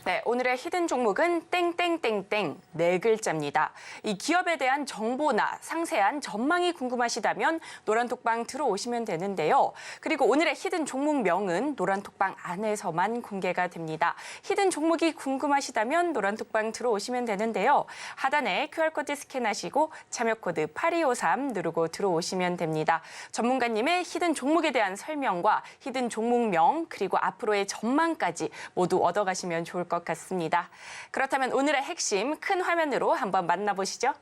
네, 오늘의 히든 종목은 땡땡땡땡 네 글자입니다. 이 기업에 대한 정보나 상세한 전망이 궁금하시다면 노란톡방 들어오시면 되는데요. 그리고 오늘의 히든 종목명은 노란톡방 안에서만 공개가 됩니다. 히든 종목이 궁금하시다면 노란톡방 들어오시면 되는데요. 하단에 QR코드 스캔하시고 참여 코드 8253 누르고 들어오시면 됩니다. 전문가님의 히든 종목에 대한 설명과 히든 종목명 그리고 앞으로의 전망까지 모두 얻어가시면 좋을 것 같습니다. 그렇다면 오늘의 핵심 큰 화면으로 한번 만나보시죠.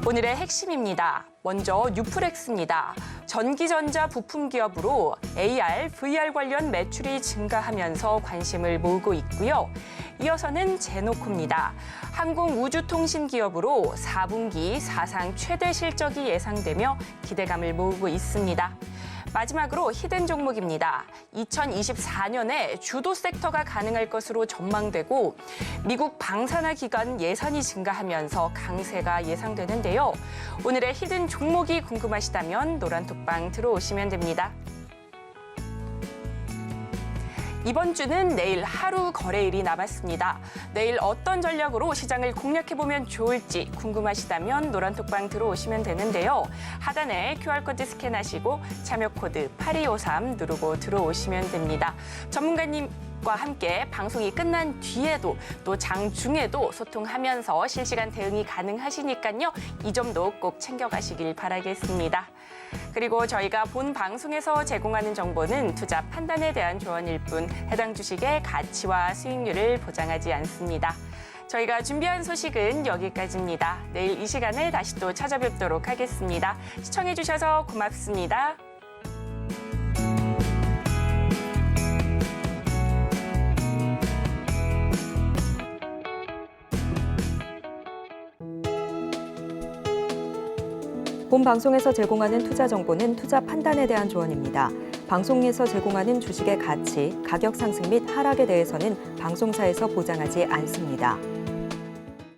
오늘의 핵심입니다. 먼저 뉴플렉스입니다. 전기전자 부품 기업으로 AR, VR 관련 매출이 증가하면서 관심을 모으고 있고요. 이어서는 제노코입니다. 항공우주통신 기업으로 4분기 사상 최대 실적이 예상되며 기대감을 모으고 있습니다. 마지막으로 히든 종목입니다. 2024년에 주도 섹터가 가능할 것으로 전망되고 미국 방산화 기간 예산이 증가하면서 강세가 예상되는데요. 오늘의 히든 종목이 궁금하시다면 노란톡방 들어오시면 됩니다. 이번 주는 내일 하루 거래일이 남았습니다. 내일 어떤 전략으로 시장을 공략해보면 좋을지 궁금하시다면 노란톡방 들어오시면 되는데요. 하단에 QR코드 스캔하시고 참여 코드 8253 누르고 들어오시면 됩니다. 전문가님과 함께 방송이 끝난 뒤에도 또 장중에도 소통하면서 실시간 대응이 가능하시니까요. 이 점도 꼭 챙겨가시길 바라겠습니다. 그리고 저희가 본 방송에서 제공하는 정보는 투자 판단에 대한 조언일 뿐 해당 주식의 가치와 수익률을 보장하지 않습니다. 저희가 준비한 소식은 여기까지입니다. 내일 이 시간에 다시 또 찾아뵙도록 하겠습니다. 시청해주셔서 고맙습니다. 본 방송에서 제공하는 투자 정보는 투자 판단에 대한 조언입니다. 방송에서 제공하는 주식의 가치, 가격 상승 및 하락에 대해서는 방송사에서 보장하지 않습니다.